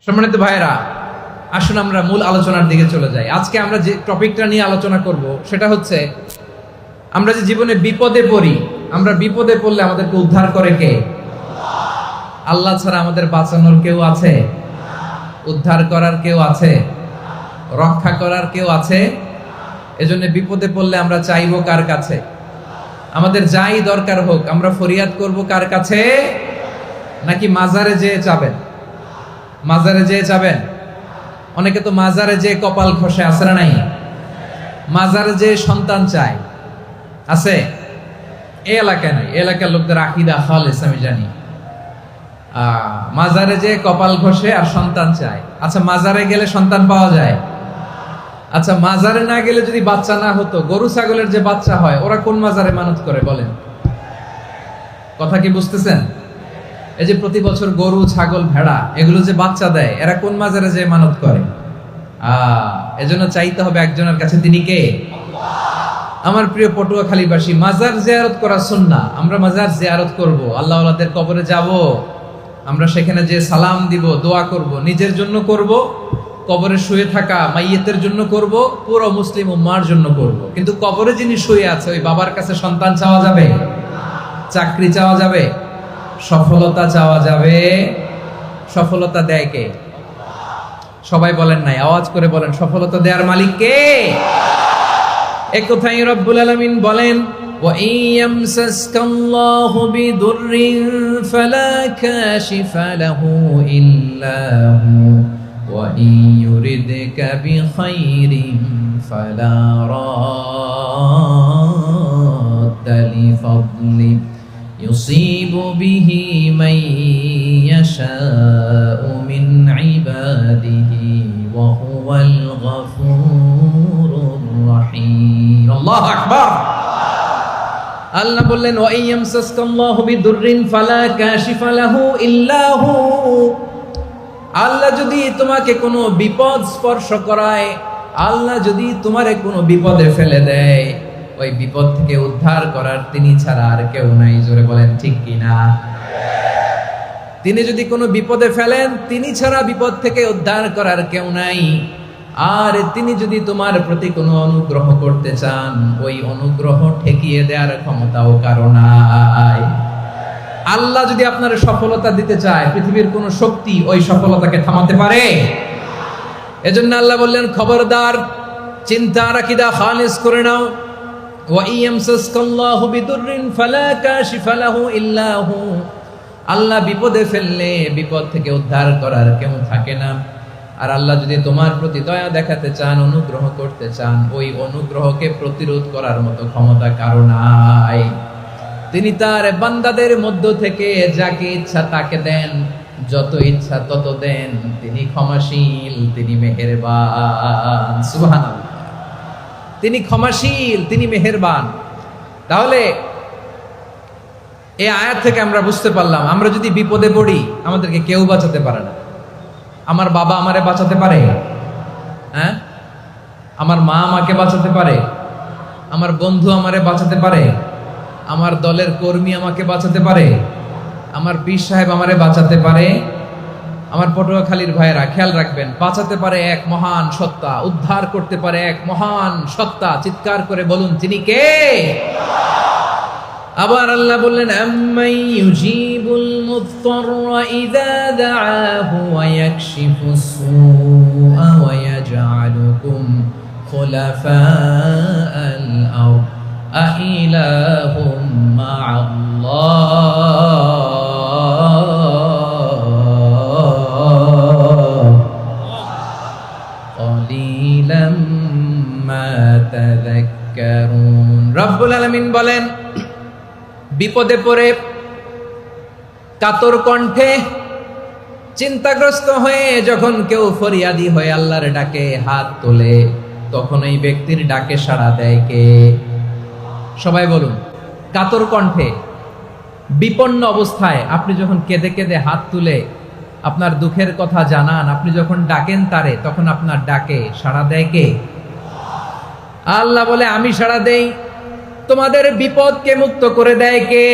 সম্মানিত ভাইরা, আসুন আমরা মূল আলোচনার দিকে চলে যাই। আজকে আমরা যে টপিকটা নিয়ে আলোচনা করব সেটা হচ্ছে, আমরা যে জীবনে বিপদে পড়ি, আমরা বিপদে পড়লে আমাদেরকে উদ্ধার করে কে? আল্লাহ ছাড়া আমাদের বাঁচানোর কেউ আছে? উদ্ধার করার কেউ আছে? রক্ষা করার কেউ আছে? এজন্য বিপদে পড়লে আমরা চাইবো কার কাছে? আমাদের যাই দরকার হোক আমরা ফরিয়াদ করব কার কাছে? নাকি মাজারে যেয়ে চাবেন? মাজারে যেয়ে চাবেন? অনেকে তো মাজারে যেয়ে কপাল খসে, আছে না নাই? মাজারে যেয়ে সন্তান চায়, আছে? এই এলাকায় নাই, এই এলাকার লোকদের আকীদা খালেস আমি জানি। মাজারে যেয়ে কপাল ঘষে আর সন্তান চায়। আচ্ছা, মাজারে গেলে সন্তান পাওয়া যায়? আচ্ছা, মাজারে না গেলে যদি বাচ্চা না হতো, গরু ছাগলের যে বাচ্চা হয় ওরা কোন মাজারে মানত করে বলেন? কথা কি বুঝতেছেন? এই যে প্রতি বছর গরু ছাগল ভেড়া এগুলো যে বাচ্চা দেয়, এরা কোন মাজারে যে মানত করে? এজন্য চাইতে হবে একজনের কাছে, তিনি কে? আমার প্রিয় পটুয়াখালীবাসী, মাজার জিয়ারত করা সুন্নাহ। আমরা মাজার জিয়ারত করব, আল্লাহ ওয়ালাদের কবরে যাব, আমরা সেখানে যে সালাম দিব, দোয়া করব, নিজের জন্য করব, কবরে শুয়ে থাকা মাইয়েতের জন্য করব, পুরো মুসলিম উম্মার জন্য করব। কিন্তু কবরে যিনি শুয়ে আছে ওই বাবার কাছে সন্তান চাওয়া যাবে? চাকরি চাওয়া যাবে? সফলতা চাওয়া যাবে? সফলতা দেয় কে? সবাই বলেন নাই, আওয়াজ করে বলেন, সফলতা দেওয়ার মালিক কে? এক কথাই রব্বুল আলামিন বলেন, ওয়া ইয়ামসাসকাল্লাহু বিদুররিন ফালা কাশিফা লাহু ইল্লা হু ওয়া ইয়ুরিদকা বিখাইরিন ফালা রাদ্দা লিফাদলি ইউসিবু বিহি মান ইয়াশাউ মিন ইবাদিহি ওয়া হুয়াল গফুরুর রহিম। আল্লাহু আকবার। আল্লাহ বললেন, ওয়া ইয়ামসাসকাল্লাহু বিদুররিন ফালা কাশিফা লাহু ইল্লা হু। আল্লাহ যদি তোমাকে কোনো বিপদ স্পর্শ করায়, আল্লাহ যদি তোমারে কোনো বিপদে ফেলে দেয়, ওই বিপদ থেকে উদ্ধার করার তিনি ছাড়া আর কেউ নাই। জোরে বলেন ঠিক কিনা? তিনি যদি কোনো বিপদে ফেলেন, তিনি ছাড়া বিপদ থেকে উদ্ধার করার কেউ নাই। আর তিনি যদি তোমার প্রতি কোনো অনুগ্রহ করতে চান, ওই অনুগ্রহ ঠেকিয়ে দেওয়ার ক্ষমতাও কারো নাই। আল্লাহ যদি আপনার সফলতা দিতে চায়, পৃথিবীর কোনো শক্তি ওই সফলতাকে থামাতে পারে? এজন্য আল্লাহ বললেন, খবরদার, চিন্তার আকীদা খালিস করে নাও। ওয়া ইয়ামসাসকাল্লাহু বিদুররিন ফালা কাশিফা লাহু ইল্লা হু। আল্লাহ বিপদে ফেললে বিপদ থেকে উদ্ধার করার কেউ থাকে না। আর আল্লাহ যদি তোমার প্রতি দয়া দেখাতে চান, অনুগ্রহ করতে চান, ওই অনুগ্রহকে প্রতিরোধ করার মতো ক্ষমতা কারো নাই। তিনি তার বান্দাদের মধ্য থেকে যাকে ইচ্ছা তাকে দেন, যত ইচ্ছা তত দেন। তিনি ক্ষমাশীল, তিনি মেহেরবান। সুবহানাল্লাহ। তিনি ক্ষমাশীল, তিনি মেহেরবান। তাহলে এই আয়াত থেকে আমরা বুঝতে পারলাম, আমরা যদি বিপদে পড়ি আমাদেরকে কেউ বাঁচাতে পারে না। আমার বাবা আমারে বাঁচাতে পারে? হ্যাঁ? আমার মা আমাকে বাঁচাতে পারে? আমার বন্ধু আমারে বাঁচাতে পারে? আমার দলের কর্মী আমাকে বাঁচাতে পারে? আমার পীর সাহেব আমারে বাঁচাতে পারে? আমার পটুয়াখালীর ভাইয়েরা খেয়াল রাখবেন, বাঁচাতে পারে এক মহান সত্তা, উদ্ধার করতে পারে এক মহান সত্তা। চিৎকার করে বলুন, তিনি কে? আবার আল্লাহ বললেন, আম্মান ইউজিবুল মুযতাররা ইযা দাআহু ওয়া ইয়াকশিফুস সুআ ওয়া ইয়াজআলুকুম খুলাফাআল আরদ আইলাহুম মা'আল্লাহ ক্বালিলাম মা তাযাক্কারুন। রব্বুল আলামিন বলেন, বিপদে পড়ে কাতর কণ্ঠে চিন্তাগ্রস্ত হয়ে যখন কেউ ফরিয়াদি হয়ে আল্লাহর ডাকে হাত তোলে, তখন এই ব্যক্তির ডাকে সাড়া দেয় কে? সবাই বলুন, কাতর কণ্ঠে বিপন্ন অবস্থায় আপনি যখন কেঁদে কেঁদে হাত তুলে আপনার দুঃখের কথা জানান, আপনি যখন ডাকেন তারে, তখন আপনার ডাকে সাড়া দেয় কে? আল্লাহ বলে, আমি সাড়া দেই। তোমাদের বিপদকে মুক্ত করে দেয় কে?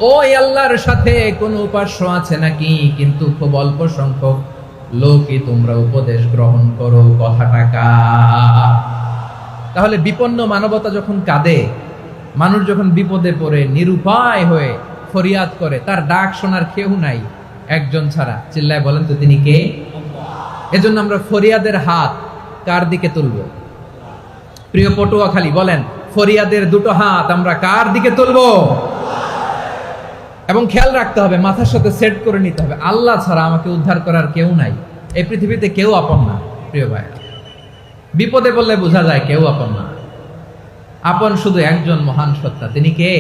ওই আল্লাহর সাথে কোন উপাস্য আছে নাকি? কিন্তু খুব অল্প সংখ্যক লোকই তোমরা উপদেশ গ্রহণ করো। কথাটা কার? তাহলে বিপন্ন মানবতা যখন কাঁদে, মানুষ যখন বিপদে পড়ে নিরুপায় হয়ে ফরিয়াদ করে, তার ডাক শোনার কেউ নাই একজন ছাড়া। চিল্লায় বলেন তো তিনি কে? এজন্য আমরা ফরিয়াদের হাত কার দিকে তুলব? প্রিয় পটুয়াখালী বলেন, ফরিয়াদের দুটো হাত আমরা কার দিকে তুলব? এবং খেয়াল রাখতে হবে, মাথার সাথে সেট করে নিতে হবে, আল্লাহ ছাড়া আমাকে উদ্ধার করার কেউ নাই। এই পৃথিবীতে কেউ আপন না। প্রিয় ভাই, বিপদে পড়লে বোঝা যায় কেউ আপন না। আপন শুধু একজন মহান সত্তা, তিনি কে?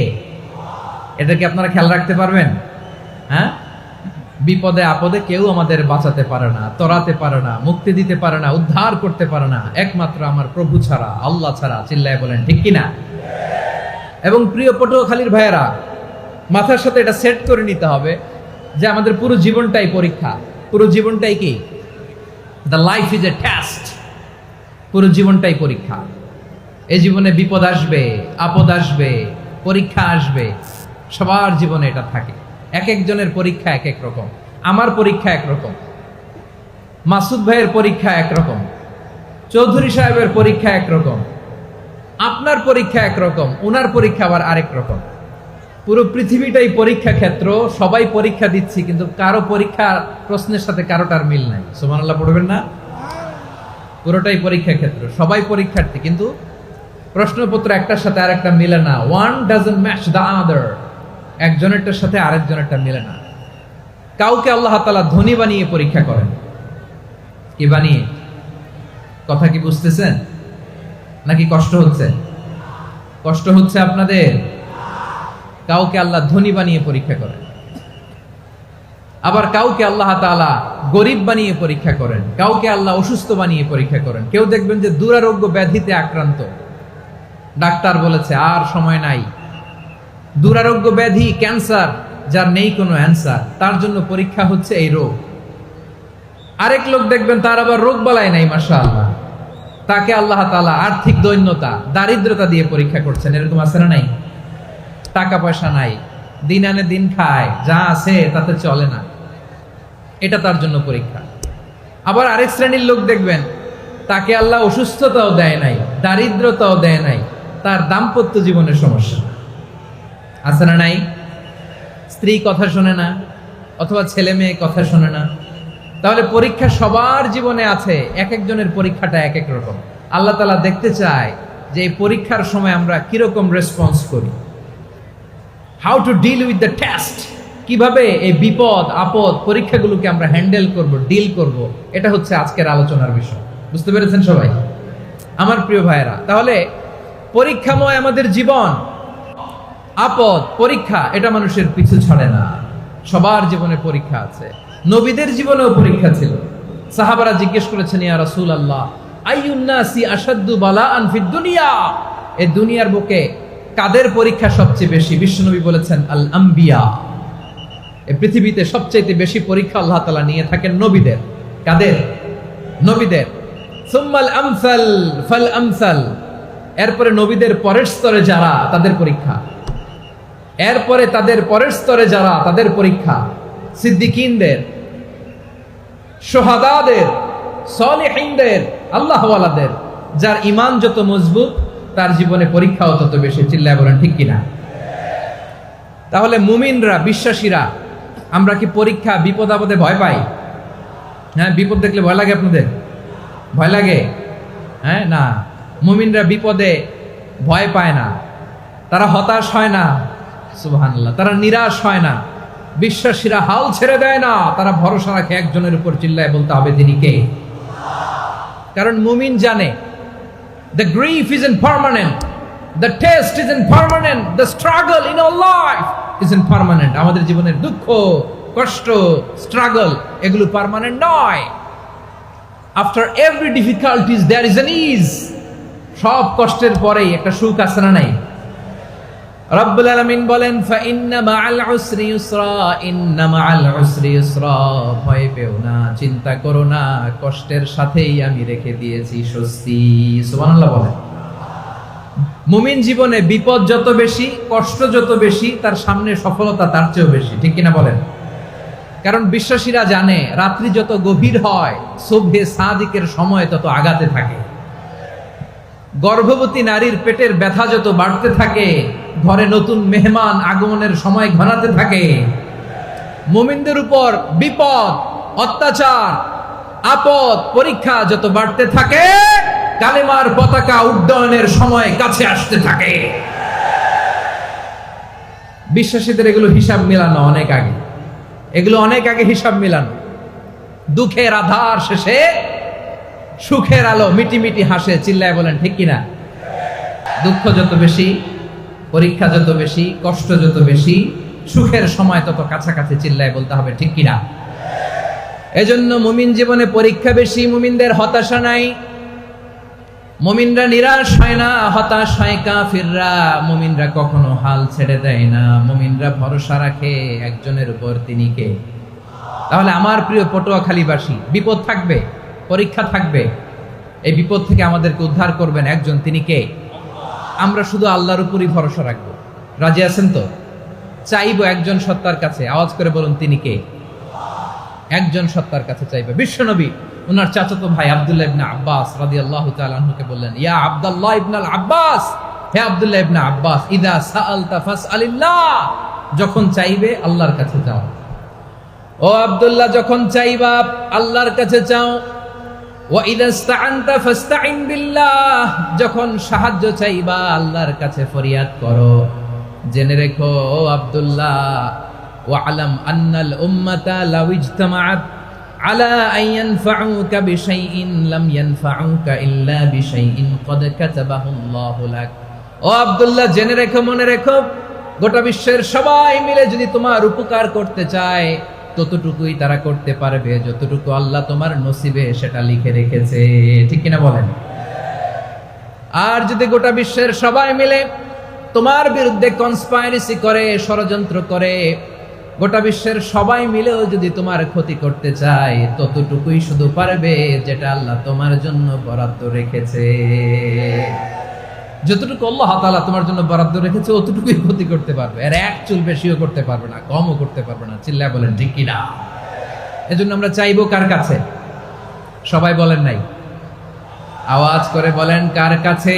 এটা কি আপনারা খেয়াল রাখতে পারবেন? হ্যাঁ, বিপদে আপদে কেউ আমাদের বাঁচাতে পারে না, তরাতে পারে না, মুক্তি দিতে পারে না, উদ্ধার করতে পারে না, একমাত্র আমার প্রভু ছাড়া, আল্লাহ ছাড়া। চিল্লায় বলেন ঠিক কিনা? এবং প্রিয় পটুয়াখালীর ভাইয়েরা, মাথার সাথে এটা সেট করে নিতে হবে যে আমাদের পুরো জীবনটাই পরীক্ষা। পুরো জীবনটাই কি? The life is a test. পুরো জীবনটাই পরীক্ষা। এই জীবনে বিপদ আসবে, আপদ আসবে, পরীক্ষা আসবে, সবার জীবনে এটা থাকে। এক একজনের পরীক্ষা এক এক রকম। আমার পরীক্ষা একরকম, মাসুদ ভাইয়ের পরীক্ষা একরকম, চৌধুরী সাহেবের পরীক্ষা একরকম, আপনার পরীক্ষা একরকম, উনার পরীক্ষা আবার আরেক রকম। পুরো পৃথিবীটাই পরীক্ষা ক্ষেত্র, সবাই পরীক্ষা দিচ্ছি, কিন্তু কারো পরীক্ষা প্রশ্নের সাথে কারোটার মিল নাই। সুবহানাল্লাহ পড়বেন না? পুরোটাই পরীক্ষা ক্ষেত্র, সবাই পরীক্ষার্থী, কিন্তু প্রশ্নপত্র একটার সাথে আরেকটা মিলে না। One doesn't match the other. একজনেরটার সাথে আরেকজনেরটা মিলে না। কাউকে আল্লাহ তাআলা ধনী বানিয়ে পরীক্ষা করেন। কি বানিয়ে? কথা কি বুঝতেছেন নাকি কষ্ট হচ্ছে? কষ্ট হচ্ছে আপনাদের? কাউকে আল্লাহ ধনী বানিয়ে পরীক্ষা করেন, আবার কাউকে আল্লাহ তাআলা গরিব বানিয়ে পরীক্ষা করেন, কাউকে আল্লাহ অসুস্থ বানিয়ে পরীক্ষা করেন। কেউ দেখবেন যে দুরারোগ্য ব্যাধিতে আক্রান্ত, ডাক্তার বলেছে আর সময় নাই, দুরারোগ্য ব্যাধি, ক্যান্সার, যার নেই কোনো অ্যান্সার, তার জন্য পরীক্ষা হচ্ছে এই রোগ। আরেক লোক দেখবেন তার আবার রোগ বালাই নাই, মাশাআল্লাহ, তাকে আল্লাহ তাআলা আর্থিক দৈন্যতা, দারিদ্রতা দিয়ে পরীক্ষা করছেন। এরকম আছে না নাই? টাকা পয়সা নাই, দিন আনে দিন খায়, যা আছে তাতে চলে না, এটা তার জন্য পরীক্ষা। আবার আরেক শ্রেণীর লোক দেখবেন তাকে আল্লাহ অসুস্থতাও দেয় নাই, দারিদ্রতাও দেয় নাই, তার দাম্পত্য জীবনের সমস্যা আছে না নাই? স্ত্রী কথা শোনে না, অথবা ছেলে মেয়ে কথা শোনে না। তাহলে পরীক্ষা সবার জীবনে আছে, এক একজনের পরীক্ষাটা এক এক রকম। আল্লাহ তাআলা দেখতে চায় যে এই পরীক্ষার সময় আমরা কিরকম রেসপন্স করি। How to deal with the test, কিভাবে এই বিপদ আপদ পরীক্ষাগুলোকে আমরা হ্যান্ডেল করব, ডিল করব, এটা হচ্ছে আজকের আলোচনার বিষয়। বুঝতে পেরেছেন সবাই আমার প্রিয় ভাইয়েরা? তাহলে পরীক্ষাময় আমাদের জীবন, আপদ পরীক্ষা, এটা মানুষের পিছু ছাড়ে না। সবার জীবনে পরীক্ষা আছে। নবীদের জীবনেও পরীক্ষা ছিল। সাহাবারা জিজ্ঞেস করেছেন, ইয়া রাসূলুল্লাহ, আইয়ুন নাসি আশাদ্দু বালাআন ফিদ দুনিয়া, এই দুনিয়ার বুকে কাদের পরীক্ষা সবচেয়ে বেশি? বিশ্বনবী বলেছেন, আল আম্বিয়া। এই পৃথিবীতে সবচেয়ে বেশি পরীক্ষা আল্লাহ তাআলা নিয়ে থাকেন নবীদের। কাদের? নবীদের। সুম্মাল আমসাল ফাল আমসাল, এরপরে নবীদের পরের স্তরে যারা, তাদের পরীক্ষা। এরপরে তাদের পরের স্তরে যারা, তাদের পরীক্ষা। সিদ্দিকিনদের, শুহাদাদের, সালিহিনদের, আল্লাহওয়ালাদের। যার ঈমান যত মজবুত, তার জীবনে পরীক্ষাও তত বেশি। চিল্লায় বলেন ঠিক কিনা? তাহলে মুমিনরা, বিশ্বাসীরা, আমরা কি পরীক্ষা বিপদ আপদে ভয় পাই? হ্যাঁ, বিপদ দেখলে ভয় লাগে আপনাদের? ভয় লাগে? হ্যাঁ, না, মুমিনরা বিপদে ভয় পায় না, তারা হতাশ হয় না, সুবহানাল্লাহ, তারা নিরাশ হয় না। বিশ্বাসীরা হাল ছেড়ে দেয় না, তারা ভরসা রাখে একজনের উপর। চিল্লায় বলতে হবে তিনি কে? কারণ মুমিন জানে the grief isn't permanent, the test isn't permanent, the struggle in our life isn't permanent. আমাদের জীবনের দুঃখ, কষ্ট, স্ট্রাগল, এগুলো পার্মানেন্ট নয়। after every difficulties there is an ease. সব কষ্টের পরেই একটা সুখ আছে না নাই? রব্বুল আলামিন বলেন, ফা ইন্না মাআল উসরি ইউসরা, ইন্না মাআল উসরি ইউসরা, ভয় পেও না, চিন্তা করো না, কষ্টের সাথেই আমি রেখে দিয়েছি স্বস্তি। সুবহানাল্লাহ বলেন। মুমিন জীবনে বিপদ যত বেশি, কষ্ট যত বেশি, তার সামনে সফলতা তার চেয়েও বেশি, ঠিক কিনা বলেন? কারণ বিশ্বাসীরা জানে রাত্রি যত গভীর হয় সুবহে সাদিকের সময় তত আগাতে থাকে। গর্ভবতী নারীর পেটের ব্যথা যত বাড়তে থাকে, ঘরে নতুন মেহমান আগমনের সময় ঘনাতে থাকে। মুমিনদের উপর বিপদ, অত্যাচার, আপদ, পরীক্ষা যত বাড়তে থাকে, কালেমার পতাকা উড্ডয়নের সময় কাছে আসতে থাকে। বিশ্বাসীদের এগুলো হিসাব মেলানো অনেক আগে, এগুলো অনেক আগে হিসাব মেলানো। দুঃখের আধার শেষে সুখের আলো মিটি মিটি হাসে, চিল্লায় বলেন ঠিক কিনা? দুঃখ যত বেশি, পরীক্ষা যত বেশি, কষ্ট যত বেশি, সুখের সময় তত কাছাকাছি, চিল্লায় বলতে হবে ঠিক কিনা? এজন্য মুমিন জীবনে পরীক্ষা বেশি, মুমিনদের হতাশা নাই। মুমিনরা নিরাশ হয় না, হতাশ হয় কাফিররা। মুমিনরা কখনো হাল ছেড়ে দেয় না, মুমিনরা ভরসা রাখে একজনের উপর, তিনি কে? তাহলে আমার প্রিয় পটুয়াখালীবাসী, বিপদ থাকবে, পরীক্ষা থাকবে, এই বিপদ থেকে আমাদেরকে উদ্ধার করবেন একজন, তিনি কে? আমরা শুধু আল্লাহর উপরই ভরসা রাখবো। রাজি আছেন তো? চাইবো একজন সত্তার কাছে, আওয়াজ করে বলুন তিনি কে? একজন সত্তার কাছে চাইবে। বিশ্বনবী ওনার চাচাতো ভাই আব্দুল্লাহ ইবনে আব্বাস রাদিয়াল্লাহু তাআলা আনহুকে বললেন, ইয়া আব্দুল্লাহ ইবনুল আব্বাস, হে আব্দুল্লাহ ইবনে আব্বাস, ইদা সাআলতা ফাসআলিল্লাহ, যখন চাইবে আল্লাহর কাছে যাও। ও আব্দুল্লাহ, যখন চাইবা আল্লাহর কাছে চাও। ওয়া ইদা ইসতাআনতা ফাসতাইন বিল্লাহ, যখন সাহায্য চাইবা আল্লাহর কাছে ফরিয়াদ করো। জেনে রেখো ও আব্দুল্লাহ, ওয়া'লাম আন্নাল উম্মাতা লাউ ইজতামাআত আলা আন ইয়ানফাউকা বিশাইইন লাম ইয়ানফাউকা ইল্লা বিশাইইন ক্বাদ কাতাবাহু আল্লাহু লাক। ও আব্দুল্লাহ, জেনে রেখো, মনে রেখো, গোটা বিশ্বের সবাই মিলে যদি তোমার উপকার করতে চায় ততটুকুই তারা করতে পারবে যতটুকু আল্লাহ তোমার নসিবে সেটা লিখে রেখেছে, ঠিক কিনা বলেন? আর যদি গোটা বিশ্বের সবাই মিলে তোমার বিরুদ্ধে কনস্পাইরেসি করে, ষড়যন্ত্র করে, গোটা বিশ্বের সবাই মিলেও যদি তোমার ক্ষতি করতে চায় ততটুকুই শুধু পারবে যেটা আল্লাহ তোমার জন্য বরাদ্দ রেখেছে। যতটুকু আল্লাহ তাআলা তোমার জন্য বরাদ্দ রেখেছে অতটুকুই ক্ষতি করতে পারবে, আর এক চুল বেশিও করতে পারবে না, কমও করতে পারবে না, চিল্লায় বলেন ঠিক কিনা? এজন্য আমরা চাইবো কার কাছে? সবাই বলেন নাই, আওয়াজ করে বলেন কার কাছে?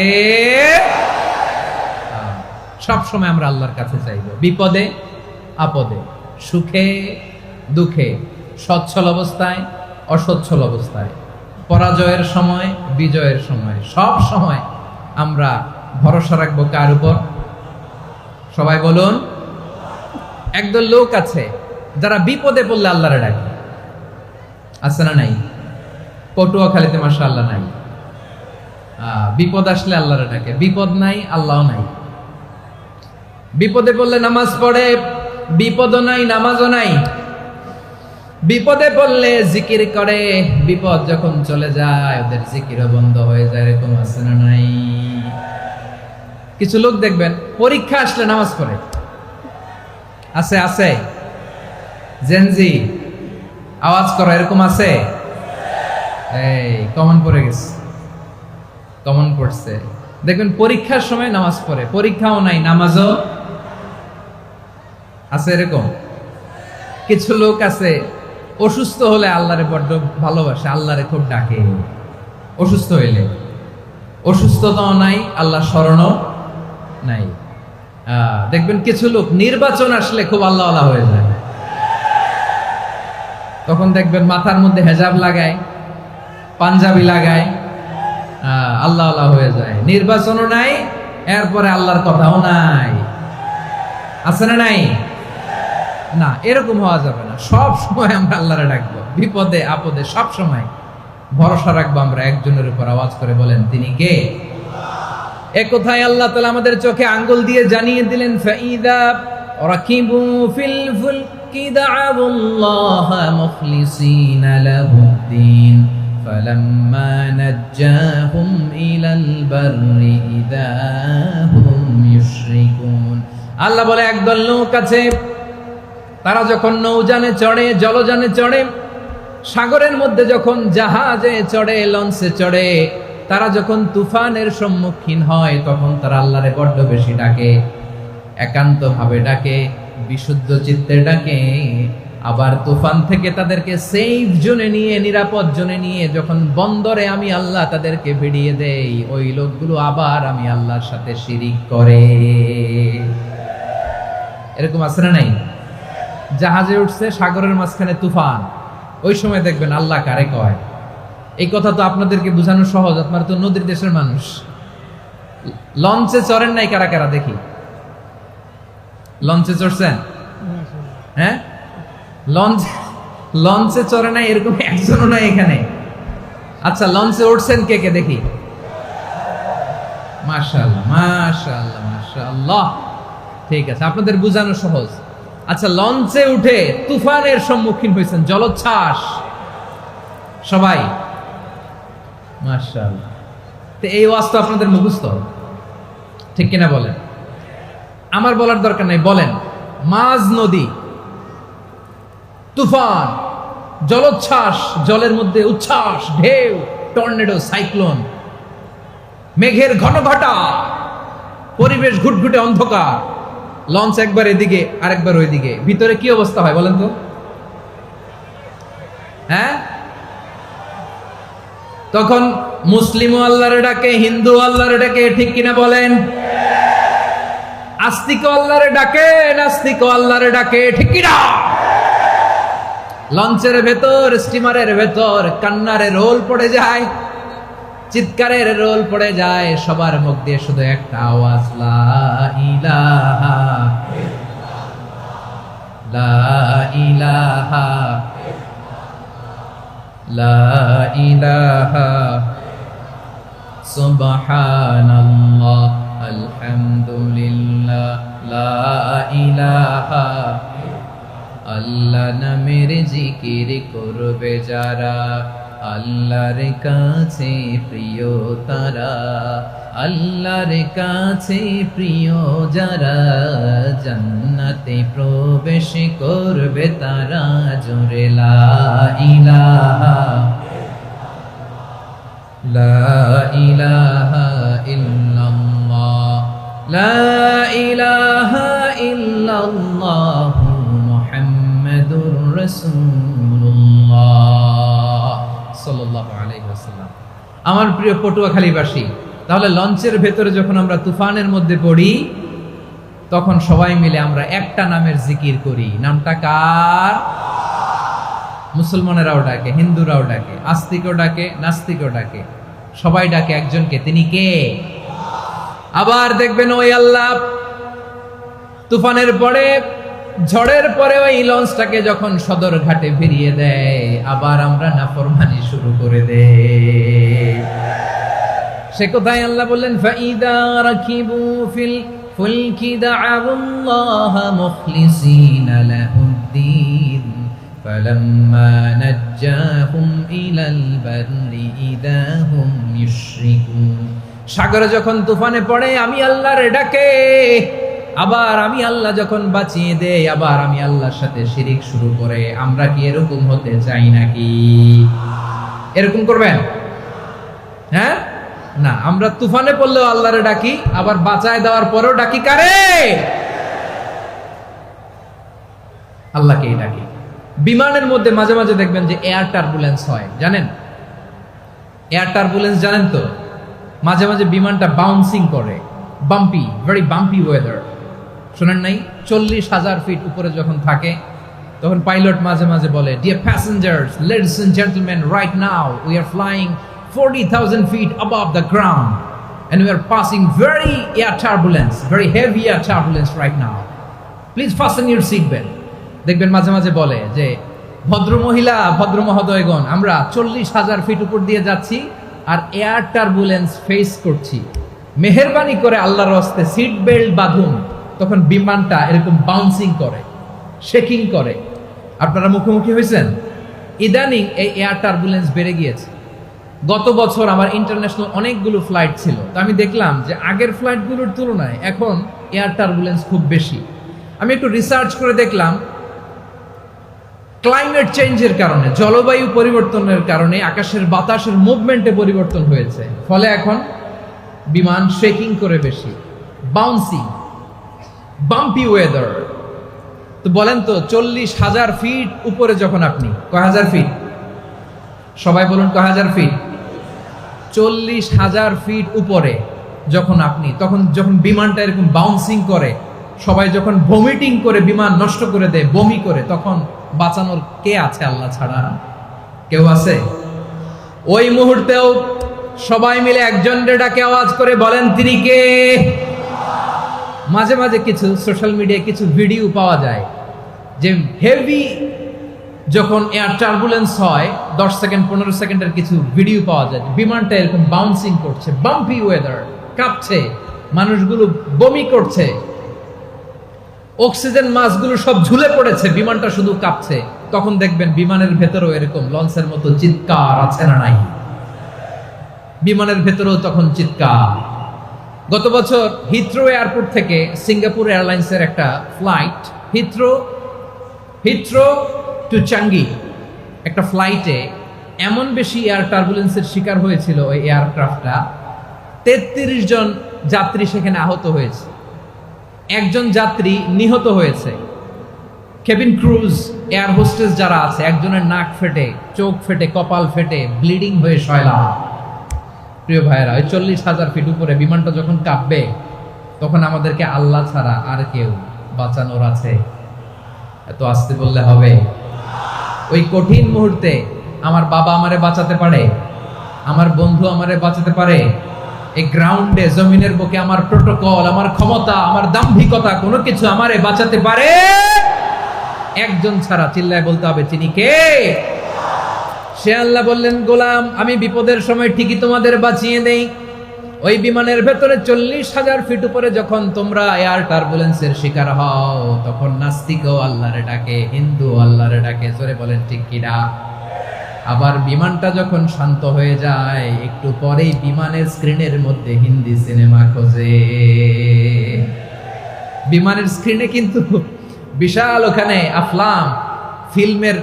সব সময় আমরা আল্লাহর কাছে চাইবো, বিপদে আপদে, সুখে দুঃখে, সচ্ছল অবস্থায় অসচ্ছল অবস্থায়, পরাজয়ের সময় বিজয়ের সময়, সব সময় আমরা ভরসা রাখবো কার উপর? সবাই বলুন। একদল লোক আছে যারা বিপদে পড়লে আল্লাহরে ডাকে, আছে না নাই? পটুয়াখালীতে মাশাআল্লাহ নাই। বিপদ আসলে আল্লাহরে ডাকে, বিপদ নাই আল্লাহ নাই। বিপদে পড়লে নামাজ পড়ে, বিপদও নাই নামাজও নাই। বিপদে পড়লে জিকির করে, বিপদ যখন চলে যায় ওদের জিকিরও বন্ধ হয়ে যায়, এরকম আছে না নাই? কিছু লোক দেখবেন পরীক্ষা আসলে নামাজ পড়ে, আছে আছে? জেনজি আওয়াজ করো, এরকম আছে? এই কমন পড়ে গেছে, কমন পড়ছে। দেখবেন পরীক্ষার সময় নামাজ পড়ে, পরীক্ষাও নাই নামাজও আছে, এরকম। কিছু লোক আছে অসুস্থ হলে আল্লাহরে বড্ড ভালোবাসে, আল্লাহরে খুব ডাকে। অসুস্থ হইলে অসুস্থতাও নাই, আল্লাহ স্মরণও নাই। দেখবেন কিছু লোক নির্বাচন আসলে খুব আল্লাহওয়ালা হয়ে যায়, তখন দেখবেন মাথার মধ্যে হেজাব লাগায়, পাঞ্জাবি লাগায়, আল্লাহওয়ালা হয়ে যায়। নির্বাচনও নাই, এরপরে আল্লাহর কথাও নাই, আছে না নাই? না, এরকম হওয়া যাবে না। সব সময় আমরা আল্লাহরে ডাকবো, বিপদে আপদে সব সময় ভরসা রাখবো আমরা একজনের উপর। আওয়াজ করে বলেন তিনি কে? এ কথায় আল্লাহ তাআলা আমাদের চোখে আঙ্গুল দিয়ে জানিয়ে দিলেন, ফাইদা রাকিবু ফিল ফুলকি দা'আবুল্লাহা মুখলিসিনা লাহুদ্দিন ফালাম্মা নাজ্জাহুম ইলাল বাররি ইযা হুম ইউশরিকুন। আল্লাহ বলে একদল লোক আছে, তারা যখন নৌযানে চড়ে, জলযানে চড়ে, সাগরের মধ্যে যখন জাহাজে চড়ে, লঞ্চে চড়ে, তারা যখন তুফানের সম্মুখীন হয় তখন তারা আল্লাহরে বড্ড বেশি ডাকে, একান্ত ভাবে ডাকে, বিশুদ্ধ চিত্তে ডাকে। আবার তুফান থেকে তাদেরকে সেফ জোনে নিয়ে, নিরাপদ জোনে নিয়ে যখন বন্দরে আমি আল্লাহ তাদেরকে ভিড়িয়ে দেই, ওই লোকগুলো আবার আমি আল্লাহর সাথে শিরিক করে। এরকম আছে না নাই? জাহাজে উঠছে, সাগরের মাঝখানে তুফান, ওই সময় দেখবেন আল্লাহ কারে কয়। এই কথা তো আপনাদেরকে বোঝানো সহজ, আপনারা তো নদীর দেশের মানুষ। লঞ্চে চড়েন নাই কারা কারা দেখি? লঞ্চে চড়ছেন? হ্যাঁ, লঞ্চে চড়ে নাই এরকম একজনও নাই এখানে। আচ্ছা, লঞ্চে উঠছেন কে কে দেখি? মাশাআল্লাহ, মাশাআল্লাহ, মাশাআল্লাহ। ঠিক আছে, আপনাদের বোঝানো সহজ। আচ্ছা, লঞ্চে উঠে তুফানের সম্মুখীন হয়েছেন, জলোচ্ছ্বাস সবাই, মাশাআল্লাহ। তো এই ওয়াজ তো আপনাদের মুখস্থ, ঠিক কিনা বলেন? আমার বলার দরকার নাই, বলেন। মাঝ নদী, তুফান, জলোচ্ছ্বাস, জলের মধ্যে উচ্ছ্বাস, ঢেউ, টর্নেডো, সাইক্লোন, মেঘের ঘনঘটা, পরিবেশ ঘুটঘুটে অন্ধকার, লঞ্চ একবার এদিকে আরেকবার ওইদিকে, ভিতরে কি অবস্থা হয় বলেন তো? হ্যাঁ, তখন মুসলিম আল্লাহর ডাকে, হিন্দু আল্লাহর ডাকে, ঠিক কিনা বলেন? আস্তিক আল্লাহর ডাকে, নাস্তিক আল্লাহর ডাকে, ঠিক কিনা? লঞ্চের ভেতর, স্টিমারের ভেতর কান্নারে রোল পড়ে যায়, চিৎকারের রোল পড়ে যায়, সবার মুখ দিয়ে শুধু একটা আওয়াজ, লা ইলাহা লা ইলাহা লা ইলাহা সুবহানাল্লাহ আলহামদুলিল্লাহ লা ইলাহা। আল্লাহ নামের জিকির করবে যারা, আল্লাহর কাছে প্রিয় তারা, আল্লাহর কাছে প্রিয় যারা, জান্নাতে প্রবেশ করবে তারা, জোরে লা ইলাহা লা ইলাহা ইল্লাল্লাহ লা ইলাহা ইল্লাল্লাহ মুহাম্মাদুর রাসূলুল্লাহ সাল্লাল্লাহু আলাইহি ওয়াসাল্লাম। আমার প্রিয় পটুয়াখালীবাসী, তাহলে লঞ্চের ভেতরে যখন আমরা তুফানের মধ্যে পড়ি, তখন সবাই মিলে আমরা একটা নামের জিকির করি। নামটা কার? মুসলমানেরাও ডাকে, হিন্দুরাও ডাকে, আস্তিকও ডাকে, নাস্তিকও ডাকে, সবাই ডাকে একজনকে। তিনি কে? আবার দেখবেন ওই আল্লাহ তুফানের পরে, ঝড়ের পরে ওই লঞ্চটাকে যখন সদর ঘাটে ফিরিয়ে দেয়, আবার আমরা নাফরমানি শুরু করে দেই। সে কোথায় আল্লাহ বললেন, ফাইদা রাকিবু ফিল ফুলকি দা'আল্লাহ মুখলিসিনা লাহুদ্দিন ফালাম্মা নাজ্জাহুম ইলাল বাররি ইযা হুম ইউশরিকুন। সাগরে যখন তুফানে পড়ে আমি আল্লাহর ডাকে, আবার আমি আল্লাহ যখন বাঁচিয়ে দেই, আবার আমি আল্লাহর সাথে শিরিক শুরু করে। আমরা কি এরকম হতে চাই নাকি? এরকম করবেন? হ্যাঁ না, আমরা তুফানে পড়লেও আল্লাহরে ডাকি, আবার বাঁচায় দেওয়ার পরেও ডাকি কারে? আল্লাহকেই ডাকি। বিমানের মধ্যে মাঝে মাঝে দেখবেন যে এয়ার টার্বুলেন্স হয়, জানেন? এয়ার টার্বুলেন্স জানেন তো? মাঝে মাঝে বিমানটা বাউন্সিং করে, বাম্পি, ভেরি বাম্পি ওয়েদার। শোনেন নাই? 40,000 ফিট উপরে যখন থাকে, তখন পাইলট মাঝে মাঝে বলে, dear passengers, ladies and gentleman, right now we are flying 40,000 feet above the ground and we are passing very air turbulence, very heavy air turbulence right now. Please fasten your seat belt. দেখবেন মাঝে মাঝে বলে যে, ভদ্র মহিলা, ভদ্র মহোদয়গণ, আমরা 40,000 ফিট উপর দিয়ে যাচ্ছি আর এয়ার টার্বুলেন্স ফেস করছি, মেহেরবানি করে আল্লাহর রাস্তে সিট বেল্ট বাঁধুন। তখন বিমানটা এরকম বাউন্সিং করে, শেকিং করে। আপনারা মুখোমুখি হয়েছেন? ইদানিং এই এয়ার টার্বুলেন্স বেড়ে গিয়েছে। গত বছর আমার ইন্টারন্যাশনাল অনেকগুলো ফ্লাইট ছিল, তো আমি দেখলাম যে আগের ফ্লাইটগুলোর তুলনায় এখন এয়ার টার্বুলেন্স খুব বেশি। আমি একটু রিসার্চ করে দেখলাম ক্লাইমেট চেঞ্জের কারণে, জলবায়ু পরিবর্তনের কারণে আকাশের বাতাসের মুভমেন্টে পরিবর্তন হয়েছে, ফলে এখন বিমান শেকিং করে বেশি, বাউন্সিং, বাম্পি ওয়েদার। তো বলেন তো 40,000 ফিট উপরে যখন আপনি, কয় হাজার ফিট, সবাই বলুন কয় হাজার ফিট, 40,000 ফিট উপরে যখন আপনি, তখন যখন বিমানটা এরকম বাউন্সিং করে, সবাই যখন ভমিটিং করে বিমান নষ্ট করে দেয়, বমি করে, তখন বাঁচানোর কে আছে আল্লাহ ছাড়া? কেউ আছে? ওই মুহূর্তেও সবাই মিলে একজন ডাকে আওয়াজ করে বলেন তিনি কে? মাঝে মাঝে কিছু সোশ্যাল মিডিয়ায় কিছু ভিডিও পাওয়া যায় যে হেভি যখন এয়ার টার্বুলেন্স হয়, 10 সেকেন্ড 15 সেকেন্ডের কিছু ভিডিও পাওয়া যায়, বিমানটা এরকম বাউন্সিং করছে, বাম্পি ওয়েদার, কাঁপছে, মানুষগুলো বমি করছে, অক্সিজেন মাসগুলো সব ঝুলে পড়েছে, বিমানটা শুধু কাঁপছে। তখন দেখবেন বিমানের ভেতরেও এরকম লঞ্চের মতো চিৎকার আছে না নাই? বিমানের ভেতরেও তখন চিৎকার। গত বছর হিথ্রো এয়ারপোর্ট থেকে সিঙ্গাপুর এয়ারলাইন্সের একটা ফ্লাইট, হিথ্রো টু চাঙ্গি, একটা ফ্লাইটে এমন বেশি এয়ার টার্বুলেন্সের শিকার হয়েছিল ওই এয়ারক্রাফটটা, 33 জন যাত্রী সেখানে আহত হয়েছে, একজন যাত্রী নিহত হয়েছে। কেবিন ক্রুজ, এয়ার হোস্টেস যারা আছে, একজনের নাক ফেটে, চোখ ফেটে, কপাল ফেটে, ব্লিডিং হয়ে শয়লা। প্রিয় ভাইয়েরা, ওই 40,000 ফিট উপরে বিমানটা যখন কাঁপবে, তখন আমাদেরকে আল্লাহ ছাড়া আর কেউ বাঁচানোর আছে? এত আসতে বললে হবে? ওই কঠিন মুহূর্তে আমার বাবা আমারে বাঁচাতে পারে, আমার বন্ধু আমারে বাঁচাতে পারে। এই গ্রাউন্ডে, জমিনের বুকে আমার প্রোটোকল, আমার ক্ষমতা, আমার দাম্ভিকতা, কোনো কিছু আমারে বাঁচাতে পারে একজন ছাড়া। চিল্লায় বলতে হবে তিনি কে? সে আল্লাহ বললেন, গোলাম আমি বিপদের সময় ঠিকই তোমাদের বাঁচিয়ে দেই। ওই বিমানের ভেতরে 40,000 ফিট উপরে যখন তোমরা এয়ার টার্বুলেন্সের শিকার হও, তখন নাস্তিকও আল্লাহরে ডাকে, হিন্দু আল্লাহরে ডাকে। জোরে বলেন ঠিক কিনা? আবার বিমানটা যখন শান্ত হয়ে যায়, একটু পরেই বিমানের স্ক্রিনের মধ্যে হিন্দি সিনেমা খোঁজে। বিমানের স্ক্রিনে কিন্তু বিশাল ওখানে আফলাম ফিল্মের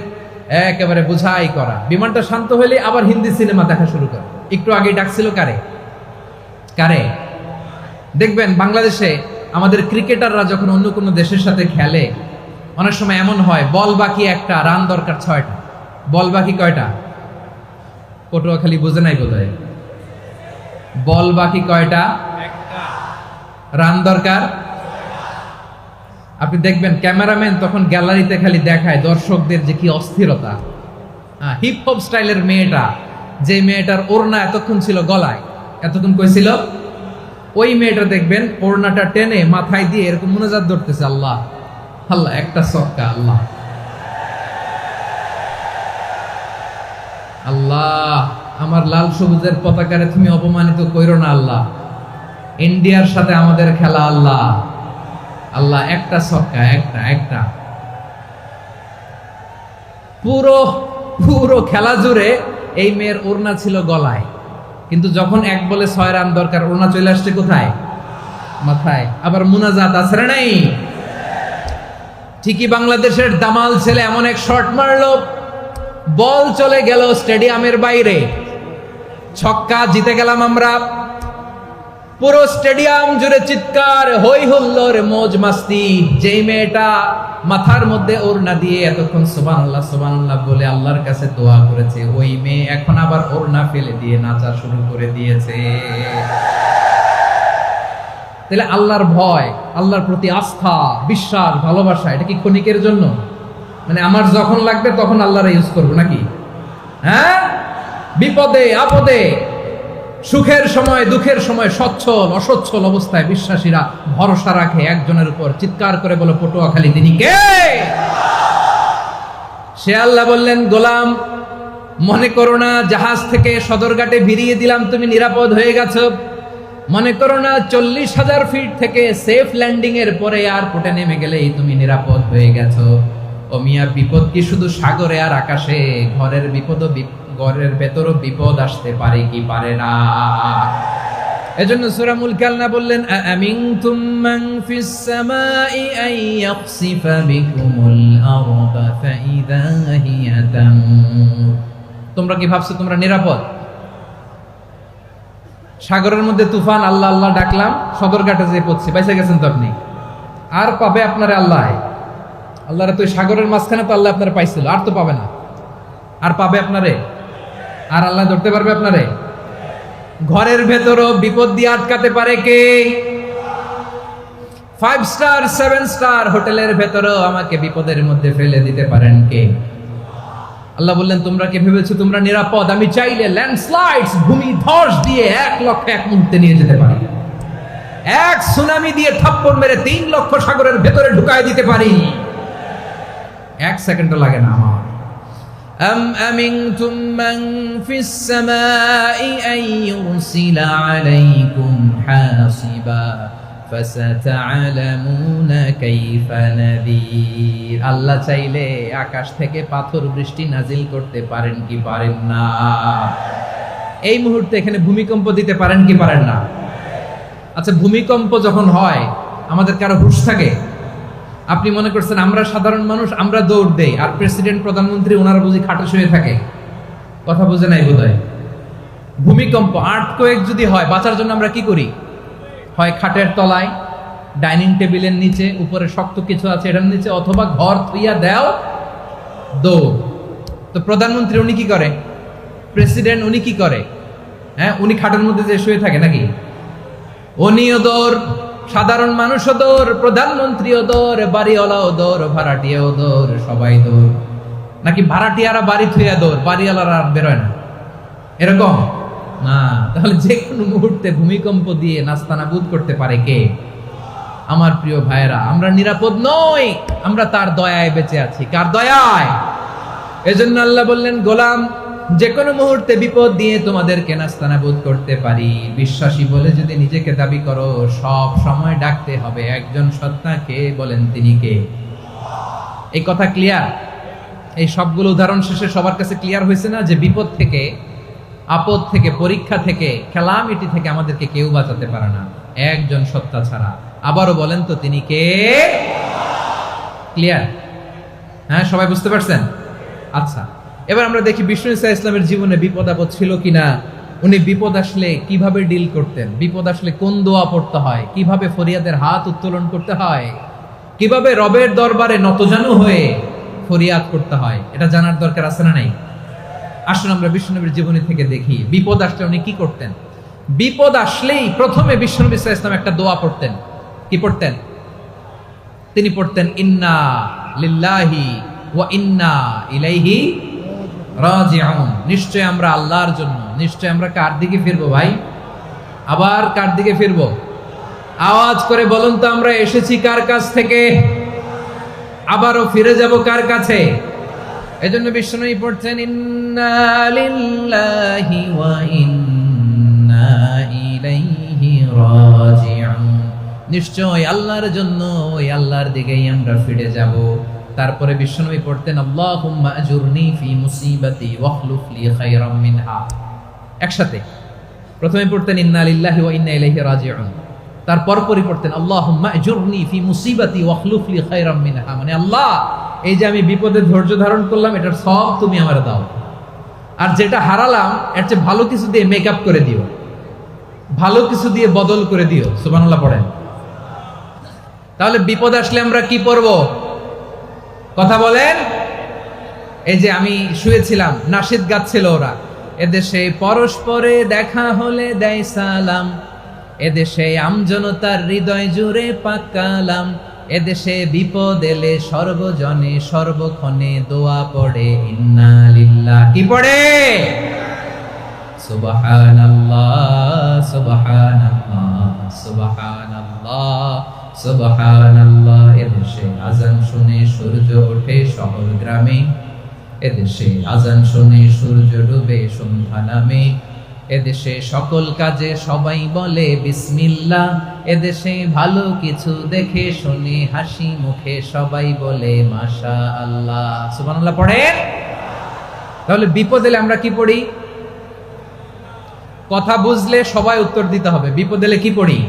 একেবারে বোঝাই করা। বিমানটা শান্ত হলে আবার হিন্দি সিনেমা দেখা শুরু করে। একটু আগে ডাকছিল কারে? দেখবেন বাংলাদেশে আমাদের ক্রিকেটাররা যখন অন্য কোনো দেশের সাথে খেলে, অনেক সময় এমন হয় বল বাকি একটা, রান দরকার 6টা। বল বাকি কয়টা? পটুয়াখালী বুঝে নাই বোধহয়। বল বাকি কয়টা? রান দরকার। আপনি দেখবেন ক্যামেরাম্যান তখন গ্যালারিতে খালি দেখায় দর্শকদের যে কি অস্থিরতা। হিপ হপ স্টাইলের মেয়েটা, যে মেয়েটার ওড়না এতক্ষণ ছিল গলায়, এতক্ষণ কই ছিল, ওই মেয়েটা দেখবেন ওড়নাটা টেনে মাথায় দিয়ে এরকম মুনাজাত ধরতেছে, আল্লাহ আল্লাহ, একটা সক্কা, আল্লাহ আল্লাহ, আমার লাল সবুজের পতাকারে তুমি অপমানিত কইরো না আল্লাহ, ইন্ডিয়ার সাথে আমাদের খেলা, আল্লাহ আল্লাহ, একটা সক্কা, একটা। পুরো খেলা জুড়ে এই মেয়ের ওড়না ছিল গলায়, কিন্তু যখন 1 বলে 6 রান দরকার, ওড়না চলে আসছে কোথায়? মাথায়। আবার মুনাজাত আছে না নাই? ঠিকই বাংলাদেশের দামাল ছেলে এমন এক শট মারলো, বল চলে গেল স্টেডিয়ামের বাইরে, ছক্কা, জিতে গেলাম আমরা। পুরো স্টেডিয়াম জুড়ে চিৎকার, হই হুল্লোড়, মৌজ মাস্তি। যেই মেয়েটা মাথার মধ্যে ওড়না দিয়ে এতক্ষণ সুবহানাল্লাহ সুবহানাল্লাহ বলে আল্লাহর কাছে দোয়া করেছে, ওই মেয়ে এখন আবার ওড়না ফেলে দিয়ে নাচা শুরু করে দিয়েছে। তাহলে আল্লাহর ভয়, আল্লাহর প্রতি আস্থা, বিশ্বাস, ভালোবাসা, এটা কি ক্ষণিকের জন্য? মানে আমার যখন লাগবে তখন আল্লাহর ইউজ করবো নাকি? হ্যাঁ, বিপদে আপদে, সুখের সময় দুঃখের সময়, সচ্ছল অসচ্ছল অবস্থায় বিশ্বাসীরা ভরসা রাখে একজনের উপর। চিৎকার করে বলো পটুয়াখালী তিনি কে? সে আল্লাহ বললেন, গোলাম মনে করো না জাহাজ থেকে সদরঘাটে ভিড়িয়ে দিলাম, তুমি নিরাপদ হয়ে গেছো। মনে করো না 40,000 ফিট থেকে সেফ ল্যান্ডিং এর পরে এয়ারপোর্টে নেমে গেলেই তুমি নিরাপদ হয়ে গেছো। ও মিয়া, বিপদ কি শুধু সাগরে আর আকাশে? ঘরের ভেতরও বিপদ আসতে পারে কি পারে না? এজন্য সূরা মুলক আল্লাহ বললেন আমিনতুম মান ফিস সামাই আন ইয়াখসিফা বিকুমুল আরদা ফাইযা হিয়া তামুর। তোমরা কি ভাবছো তোমরা নিরাপদ? সাগরের মধ্যে তুফান, আল্লাহ আল্লাহ ডাকলাম, সদরঘাটে যেয়ে পড়ছি, বাইসে গেছেন তো আপনি। আর পাবে আপনারে আল্লাহ? আল্লাহরে তো সাগরের মাঝখানে তো আল্লাহ আপনারে পাইছিল, আর তো পাবে না। আর পাবে আপনারে? আর আল্লাহ ধরতে পারবে আপনারে? ঘরের ভেতরও বিপদ দিয়ে আটকাতে পারে কে? 5 স্টার 7 স্টার হোটেলের ভেতরও আমাকে বিপদের মধ্যে ফেলে দিতে পারেন কে? আল্লাহ বললেন তোমরা কি ভেবেছো তোমরা নিরাপদ? আমি চাইলে ল্যান্ডস্লাইডস, ভূমি ধস দিয়ে 1 লক্ষ 1 মুহূর্তে নিয়ে যেতে পারি। এক সুনামি দিয়ে থাপ্পড় মেরে 3 লক্ষ সাগরের ভেতরে ঢুকায় দিতে পারি। 1 সেকেন্ডও লাগে না আমার। أم أمنتم من في السماء أن يرسل عليكم حاصبا فستعلمون كيف نذير। আল্লাহ চাইলে আকাশ থেকে পাথর বৃষ্টি নাজিল করতে পারেন কি পারেন না? এই মুহূর্তে এখানে ভূমিকম্প দিতে পারেন কি পারেন না? আচ্ছা, ভূমিকম্প যখন হয় আমাদের কারো হুঁশ থাকে? আপনি মনে করছেন আমরা সাধারণ মানুষ, আমরা দৌড় দেই, আর প্রেসিডেন্ট প্রধানমন্ত্রী ওনারা বুঝি খাটে শুয়ে থাকে? কথা বুঝে নাই বোধহয়। ভূমিকম্প, আর্থকোয়েক যদি হয়, বাঁচার জন্য আমরা কি করি? হয় খাটের তলায়, ডাইনিং টেবিলের নিচে, উপরে শক্ত কিছু আছে এটার নিচে, অথবা ঘর থুইয়া দেও দৌড়। তো প্রধানমন্ত্রী উনি কি করে? প্রেসিডেন্ট উনি কি করে? হ্যাঁ, উনি খাটের মধ্যে যে শুয়ে থাকে নাকি? উনিও দৌড়, সাধারণ মানুষও দৌড়, প্রধানমন্ত্রীও দৌড়, বাড়িওয়ালাও দৌড়, ভাড়াটিয়াও দৌড়, সবাই দৌড়। নাকি ভাড়াটিয়ারা বাড়ি থুইয়া দৌড়, বাড়িওয়ালারা আর বেরোয় না? এরকম না। তাহলে যে কোনো মুহূর্তে ভূমিকম্প দিয়ে নাস্তানাবুদ করতে পারে কে? আমার প্রিয় ভাইয়েরা, আমরা নিরাপদ নই, আমরা তার দয়ায় বেঁচে আছি। কার দয়ায়? এজন্য আল্লাহ বললেন গোলাম, যে কোনো মুহূর্তে বিপদ দিয়ে তোমাদেরকে নাস্তানাবুদ করতে পারি। বিশ্বাসী বলে যদি নিজেকে দাবি করো, সব সময় ডাকতে হবে একজন সত্তাকে। বলেন তিনি কে? এই কথা ক্লিয়ার? এই সবগুলো উদাহরণ শেষে সবার কাছে ক্লিয়ার হয়েছে না যে বিপদ থেকে, আপদ থেকে, পরীক্ষা থেকে, ক্যালামিটি থেকে আমাদেরকে কেউ বাঁচাতে পারে না একজন সত্তা ছাড়া। আবারও বলেন তো তিনি কে? ক্লিয়ার? হ্যাঁ, সবাই বুঝতে পারছেন? আচ্ছা, এবার আমরা দেখি বিষ্ণু ঈসা ইসলামের জীবনে বিপদ আপদ ছিল কিনা। উনি বিপদ আসলে কিভাবে ডিল করতেন, বিপদ আসলে কোন দোয়া পড়তে হয়, কিভাবে ফরিয়াদের হাত উত্তোলন করতে হয়, কিভাবে রবের দরবারে নতজানু হয়ে ফরিয়াদ করতে হয়, এটা জানার দরকার আছে না নাই? আসুন আমরা বিষ্ণুনবীর জীবনী থেকে দেখি বিপদ আসলে উনি কি করতেন। বিপদ আসলেই প্রথমে বিষ্ণু ঈসা ইসলাম একটা দোয়া পড়তেন। কি পড়তেন? তিনি পড়তেন ইন্না লিল্লাহি ওয়া ইন্না ইলাইহি রাজিউন। নিশ্চয় আমরা আল্লাহর জন্য, নিশ্চয় আমরা কার দিকে ফিরবো ভাই? আবার কার দিকে ফিরবো? আওয়াজ করে বলুন তো, আমরা এসেছি কার কাছ থেকে, আবারও ফিরে যাব কার কাছে? এজন্য বিষ্ণু পড়ছেন ইন্না লিল্লাহি ওয়া ইন্না ইলাইহি রাজিউন। নিশ্চয় আল্লাহর জন্য, ওই আল্লাহর দিকেই আমরা ফিরে যাব। তারপরে বিশ্বনবী পড়তেন আল্লাহুম্মা আজুরনি ফি মুসিবাতি ওয়াখলুফ লি খায়রাম মিনহা। একসাথে প্রথমে পড়তেন ইন্না লিল্লাহি ওয়া ইন্না ইলাইহি রাজিউন, তারপর পরে পড়তেন আল্লাহুম্মা আজুরনি ফি মুসিবাতি ওয়াখলুফ লি খায়রাম মিনহা। মানে আল্লাহ, এই যে আমি বিপদে ধৈর্য ধারণ করলাম, এটার সব তুমি আমারে দাও, আর যেটা হারালাম এর চেয়ে ভালো কিছু দিয়ে মেকআপ করে দিও, ভালো কিছু দিয়ে বদল করে দিও। সুবহানাল্লাহ পড়েন। তাহলে বিপদ আসলে আমরা কি পড়ব? কথা বলেন। এই যে আমি শুয়েছিলাম, নাশিদ গাচ্ছিল ওরা, এদেশে পরস্পরে দেখা হলে দেয় সালাম, এদেশে আমজনতার হৃদয় জুড়ে পাকালাম, এদেশে বিপদ এলে সর্বজনে সর্বক্ষণে দোয়া পড়ে ইন্না লিল্লাহ। কি পড়ে? সুবহানাল্লাহ সুবহানাল্লাহ সুবহানাল্লাহ সুবহানাল্লাহ। এদেশে আজান শুনে সূর্য ওঠে শহর গ্রামে, এদেশে আজান শুনে সূর্য ডুবে সন্ধ্যা নামে, এদেশে সকল কাজে সবাই বলে বিসমিল্লাহ, এদেশে ভালো কিছু দেখে শুনে হাসি মুখে সবাই বলে মাশাআল্লাহ। সুবহানাল্লাহ পড়েন। তাহলে বিপদ এলে আমরা কি পড়ি? কথা বুঝলে সবাই উত্তর দিতে হবে। বিপদ এলে কি পড়ি?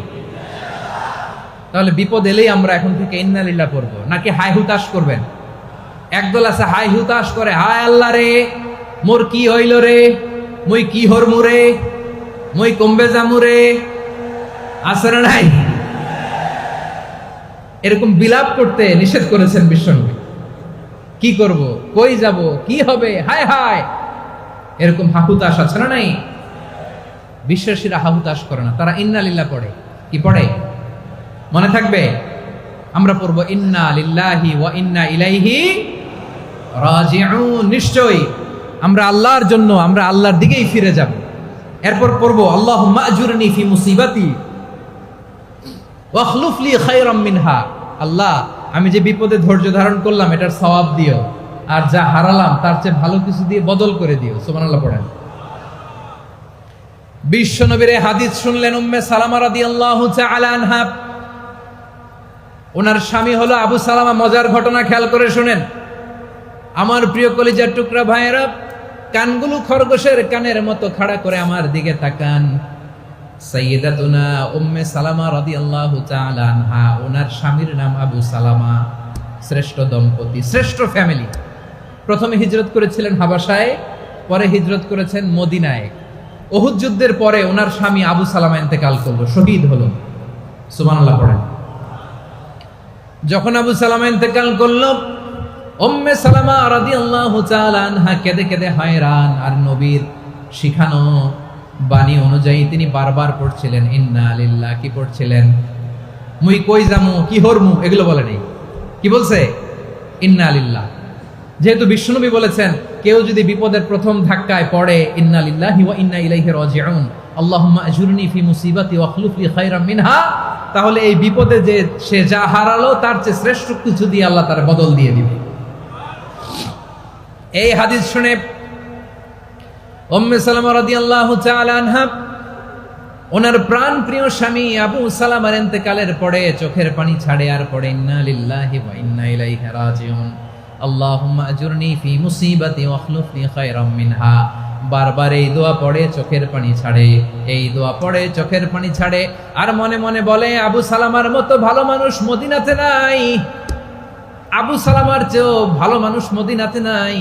তাহলে বিপদ এলেই আমরা এখন থেকে ইন্না লিল্লাহ পড়বো, নাকি হাই হুতাশ করবেন? একদল আছে হাই হুতাশ করে, হায় আল্লাহ রে মোর কি হইল রে, মুই কি হরমু রে, মুই কমবে জামু রে, আছে না নাই? এরকম বিলাপ করতে নিষেধ করেছেন বিশ্বনবী। কি করব, কই যাব, কি হবে, হায় হায়, এরকম হাহুতাশ আছে না নাই? বিশ্বাসীরা হাহুতাশ করে না, তারা ইন্না লিল্লাহ পড়ে। কি পড়ে মনে থাকবে? আমরা পড়বো ইন্না লিল্লাহি ওয়া ইন্না ইলাইহি রাজিউন। নিশ্চয়ই আমরা আল্লাহর জন্য, আমরা আল্লাহর দিকেই ফিরে যাব। এরপর পড়বো আল্লাহুম্মা আজুরনি ফি মুসিবাতি ওয়া আখলুফ লি খায়রাম মিনহা। আল্লাহ, আমি যে বিপদে ধৈর্য ধারণ করলাম এটার সওয়াব দিও, আর যা হারালাম তার চেয়ে ভালো কিছু দিয়ে বদল করে দিও। সুবহানাল্লাহ পড়েন। বিশ্বনবীর হাদিস শুনলেন উম্মে সালামা রাদিয়াল্লাহু তাআলা আনহা। ওনার স্বামী হলো আবু সালামা। মজার ঘটনা খেয়াল করে শুনেন আমার প্রিয় কলিজার টুকরা ভাইয়েরা। কানগুলো খরগোশের কানের মতো খাড়া করে আমার দিকে তাকান। সাইয়্যিদাতুনা উম্মে সালামা রাদিয়াল্লাহু তাআলা আনহা, ওনার স্বামীর নাম আবু সালামা। শ্রেষ্ঠ দম্পতি, শ্রেষ্ঠ ফ্যামিলি। প্রথমে হিজরত করেছিলেন হাবাসায়, পরে হিজরত করেছেন মদিনায়। উহুদ যুদ্ধের পরে ওনার স্বামী আবু সালামা ইন্তেকাল করলো, শহীদ হলো। সুবহানাল্লাহ পড়েন। যখন আবু সালামা ইন্তেকাল করলো, উম্মে সালামা রাদিয়াল্লাহু তাআলা আনহা কেঁদে কেঁদে হয়রান। আর নবীর শিখানো বাণী অনুযায়ী তিনি বারবার পড়ছিলেন ইন্না লিল্লাহ। কি পড়ছিলেন? মুই কই যামু, কি হরমু, এগুলো বলে নেই। কি বলছে? ইন্না লিল্লাহ। যেহেতু বিশ্বনবী বলেছেন কেউ যদি বিপদের প্রথম ধাক্কায় পড়ে ইন্না লিল্লাহি ওয়া ইন্না ইলাইহি রাজিউন, আল্লাহুম্মা আজুরনি ফি মুসিবাতি ওয়া আখলুফ লি খায়রাম মিনহা, তাহলে এই বিপদে যে সে যা হারালো তার চেয়ে শ্রেষ্ঠ কিছু দিয়ে আল্লাহ তার বদল দিয়ে দিবে। এই হাদিস শুনে উম্মে সালামা রাদিয়াল্লাহু তাআলা আনহা ওনার প্রাণ প্রিয় স্বামী আবু সালামার ইন্তেকালের পরে চোখের পানি ছাড়ে আর পড়ে ইন্না লিল্লাহি ওয়া ইন্না ইলাইহি রাজিউন, আল্লাহুম্মা আজুরনি ফি মুসিবাতি ওয়া আখলুফ লি খায়রাম মিনহা। বারবার এই দোয়া পড়ে চোখের পানি ছাড়ে, এই দোয়া পড়ে চোখের পানি ছাড়ে, আর মনে মনে বলে আবু সালামার মতো ভালো মানুষ মদিনাতে নাই, আবু সালামার চেয়েও ভালো মানুষ মদিনাতে নাই,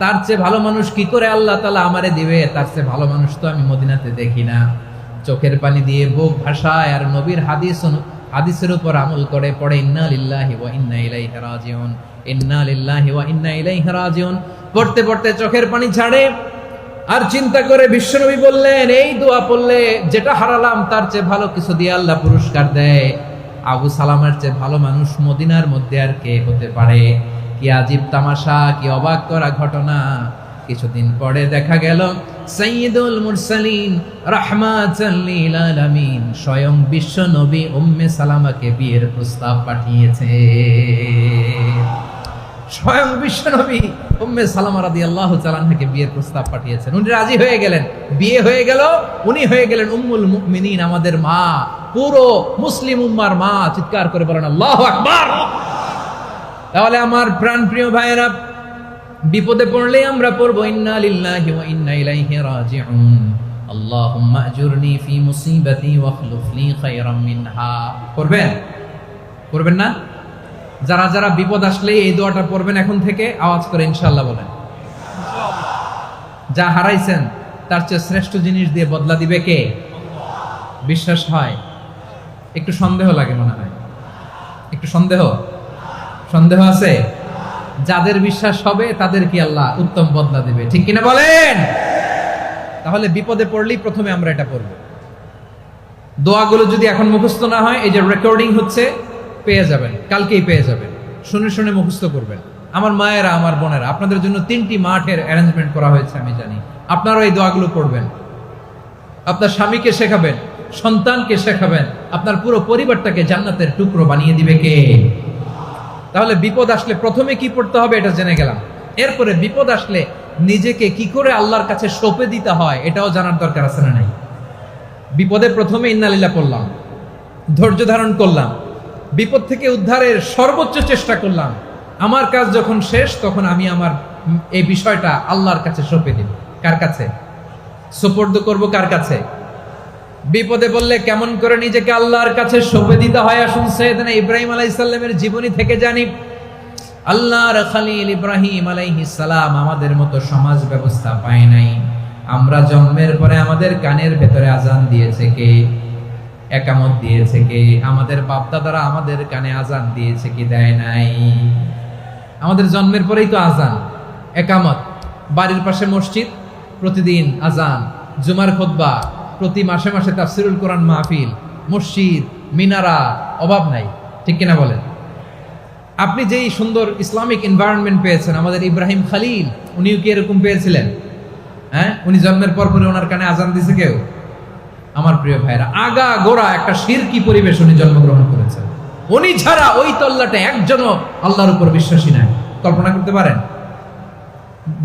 তার চেয়ে ভালো মানুষ কি করে আল্লাহ তাআলা আমারে দিবে, তার চেয়ে ভালো মানুষ তো আমি মদিনাতে দেখি না। চোখের পানি দিয়ে বুক ভাসায় আর নবীর হাদিসের উপর আমল করে পড়ে ইন্না লিল্লাহি ওয়া ইন্না ইলাইহি রাজিউন, ইন্না লিল্লাহি ওয়া ইন্না ইলাইহি রাজিউন। পড়তে পড়তে চোখের পানি ছাড়ে আর চিন্তা করে বিশ্বনবী বললেন এই দোয়া পড়লে যেটা হারালাম তার চেয়ে ভালো কিছু দিয়ে আল্লাহ পুরস্কার দেয়। আবু সালামার চেয়ে ভালো মানুষ মদিনার মধ্যে আর কে হতে পারে? কি আজীব তামাশা, কি অবাক করা ঘটনা। কিছুদিন পরে দেখা গেল সাইয়্যিদুল মুরসালিন রাহমাতাল লিল আলামিন স্বয়ং বিশ্ব নবী উম্মে সালামাকে বিয়ের প্রস্তাব পাঠিয়েছে। স্বয়ং বিশ্ব নবী উম্মে সালামা রাদিয়াল্লাহু তাআলা আনহাকে বিয়ের প্রস্তাব পাঠিয়েছেন। উনি রাজি হয়ে গেলেন, বিয়ে হয়ে গেল, উনি হয়ে গেলেন উম্মুল মুমিনিন, আমাদের মা, পুরো মুসলিম উম্মার মা। চিৎকার করে বলেন আল্লাহু আকবার। তাহলে আমার প্রাণ প্রিয় ভাইয়েরা, বিপদে পড়লে আমরা পড়বো ইন্না লিল্লাহি ওয়া ইন্না ইলাইহি রাজিউন, আল্লাহুম্মা আজুরনি ফি মুসিবাতি ওয়া আখলুফ লি খায়রাম মিনহা। পড়বেন? পড়বেন না? যারা যারা বিপদ আসলে এই দোয়াটা পড়বেন এখন থেকে আওয়াজ করে ইনশাআল্লাহ বলেন। যা হারাইছেন তার চেয়ে শ্রেষ্ঠ জিনিস দিয়ে বদলা দিবে কে? বিশ্বাস হয়? একটু সন্দেহ লাগে মনে হয়, একটু সন্দেহ আছে? যাদের বিশ্বাস হবে তাদের কি আল্লাহ উত্তম বদলা দিবে, ঠিক কিনা বলেন? তাহলে বিপদে পড়লেই প্রথমে আমরা এটা পড়ব। দোয়াগুলো যদি এখন মুখস্থ না হয়, এই যে রেকর্ডিং হচ্ছে, পেয়ে যাবেন, কালকেই পেয়ে যাবেন। শুনে শুনে মুখস্থ করবেন। আমার মায়েরা, আমার বোনেরা, আপনাদের জন্য 3টি মাঠের অ্যারেঞ্জমেন্ট করা হয়েছে, আমি জানি। আপনারাও এই দোয়াগুলো পড়বেন, আপনার স্বামীকে শেখাবেন, সন্তানকে শেখাবেন, আপনার পুরো পরিবারটাকে জান্নাতের টুকরো বানিয়ে দিবে কে? তাহলে বিপদ আসলে প্রথমে কি পড়তে হবে এটা জেনে গেলাম। এরপরে বিপদ আসলে নিজেকে কি করে আল্লাহর কাছে সঁপে দিতে হয় এটাও জানার দরকার আছে না নাই? বিপদে প্রথমে ইন্না লিল্লাহ পড়লাম, ধৈর্য ধারণ করলাম, বিপদ থেকে উদ্ধারের সর্বোচ্চ চেষ্টা করলাম। আমার কাজ যখন শেষ তখন আমি আমার এই বিষয়টা আল্লাহর কাছে সঁপে দিব। কার কাছে? সুপর্দ করব কার কাছে? বিপদে বললে কেমন করে নিজেকে আল্লাহর কাছে সঁপে দিতে হয়, আসুন সাইয়েদনা ইব্রাহিম আলাইহিস সালামের জীবনী থেকে জানি। আল্লাহর খলিল ইব্রাহিম আলাইহিস সালাম আমাদের মতো সমাজ ব্যবস্থা পায় নাই। আমরা জন্মের পরে আমাদের কানের ভেতরে আজান দিয়েছে কে? একামত দিয়েছে কে? আমাদের বাপ দাদারা আমাদের কানে আজান দিয়েছে কি? দেয় নাই। আমাদের জন্মের পরেই তো আজান, একামত, বাড়ির পাশে মসজিদ, প্রতিদিন আজান, জুমার খুতবা, প্রতি মাসে মাসে তাফসিরুল কোরআন মাহফিল, মসজিদ, মিনারা, অভাব নাই। ঠিক কিনা বলেন? আপনি যেই সুন্দর ইসলামিক এনভায়রনমেন্ট পেয়েছেন, আমাদের ইব্রাহিম খলিল উনিও কি এরকম পেয়েছিলেন? হ্যাঁ, উনি জন্মের পর পরে ওনার কানে আজান দিছে কেউ? আমার প্রিয় ভাইরা, আগা গোড়া একটা শিরকি পরিবেশ উনি জন্মগ্রহণ করেছেন। উনি ছাড়া ওই তল্লাটে একজনও আল্লাহর উপর বিশ্বাসী নাই। কল্পনা করতে পারেন?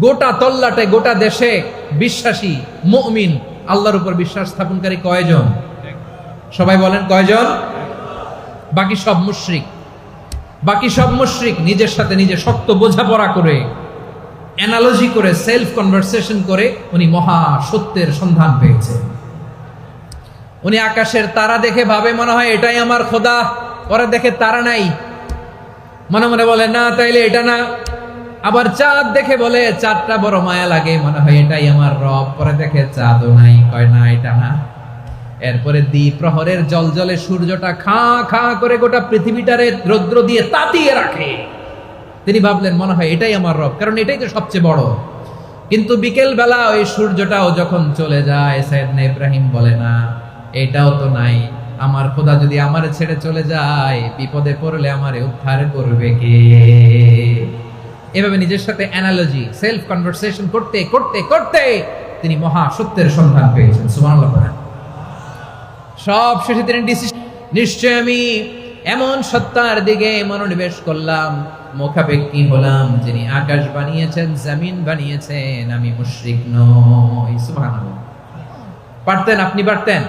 গোটা তল্লাটে, গোটা দেশে বিশ্বাসী মুমিন, আল্লাহর উপর বিশ্বাস স্থাপনকারী কয়জন? সবাই বলেন কয়জন? বাকি সব মুশরিক। বাকি সব মুশরিক নিজের সাথে নিজে শক্ত বোঝাপড়া করে, অ্যানালজি করে, সেলফ কনভারসেশন করে উনি মহা সত্যের সন্ধান পেয়েছেন। উনি আকাশের তারা দেখে ভাবে মনে হয় এটাই আমার খোদা, পরে দেখে তারা নাই, মনে মনে বলে না তাইলে এটা না। আবার চাঁদ দেখে বলে চাঁদটা বড় মায়া লাগে, মনে হয় এটাই আমার রব, পরে দেখে চাঁদও নাই, কয় না এটা না। এরপরে দ্বিপ্রহরের জলজলে সূর্যটা খা খা করে গোটা পৃথিবীটারে রৌদ্র দিয়ে তাতিয়ে রাখে। তিনি ভাবলেন মনে হয় এটাই আমার রব, কারণ এটাই তো সবচেয়ে বড়। কিন্তু বিকেল বেলা ওই সূর্যটাও যখন চলে যায়, সাইয়েদনা ইব্রাহিম বলে না এটাও তো নাই, আমার খোদা যদি আমারে ছেড়ে চলে যায়, বিপদে পড়লে আমারে উদ্ধার করবে কে? এভাবে নিজের সাথে অ্যানালজি, সেলফ কনভারসেশন করতে করতে করতে তিনি মহা সত্যের সন্ধান পেয়েছেন। সুবহানাল্লাহ। সব শেষে তিনি ডিসিশন, নিশ্চয় আমি এমন সত্তার দিকে মনোনিবেশ করলাম, মুখাপেক্ষী হলাম, যিনি আকাশ বানিয়েছেন, জমিন বানিয়েছেন, আমি মুশরিক নই। সুবহানাল্লাহ। পারতেন? আপনি পারতেন?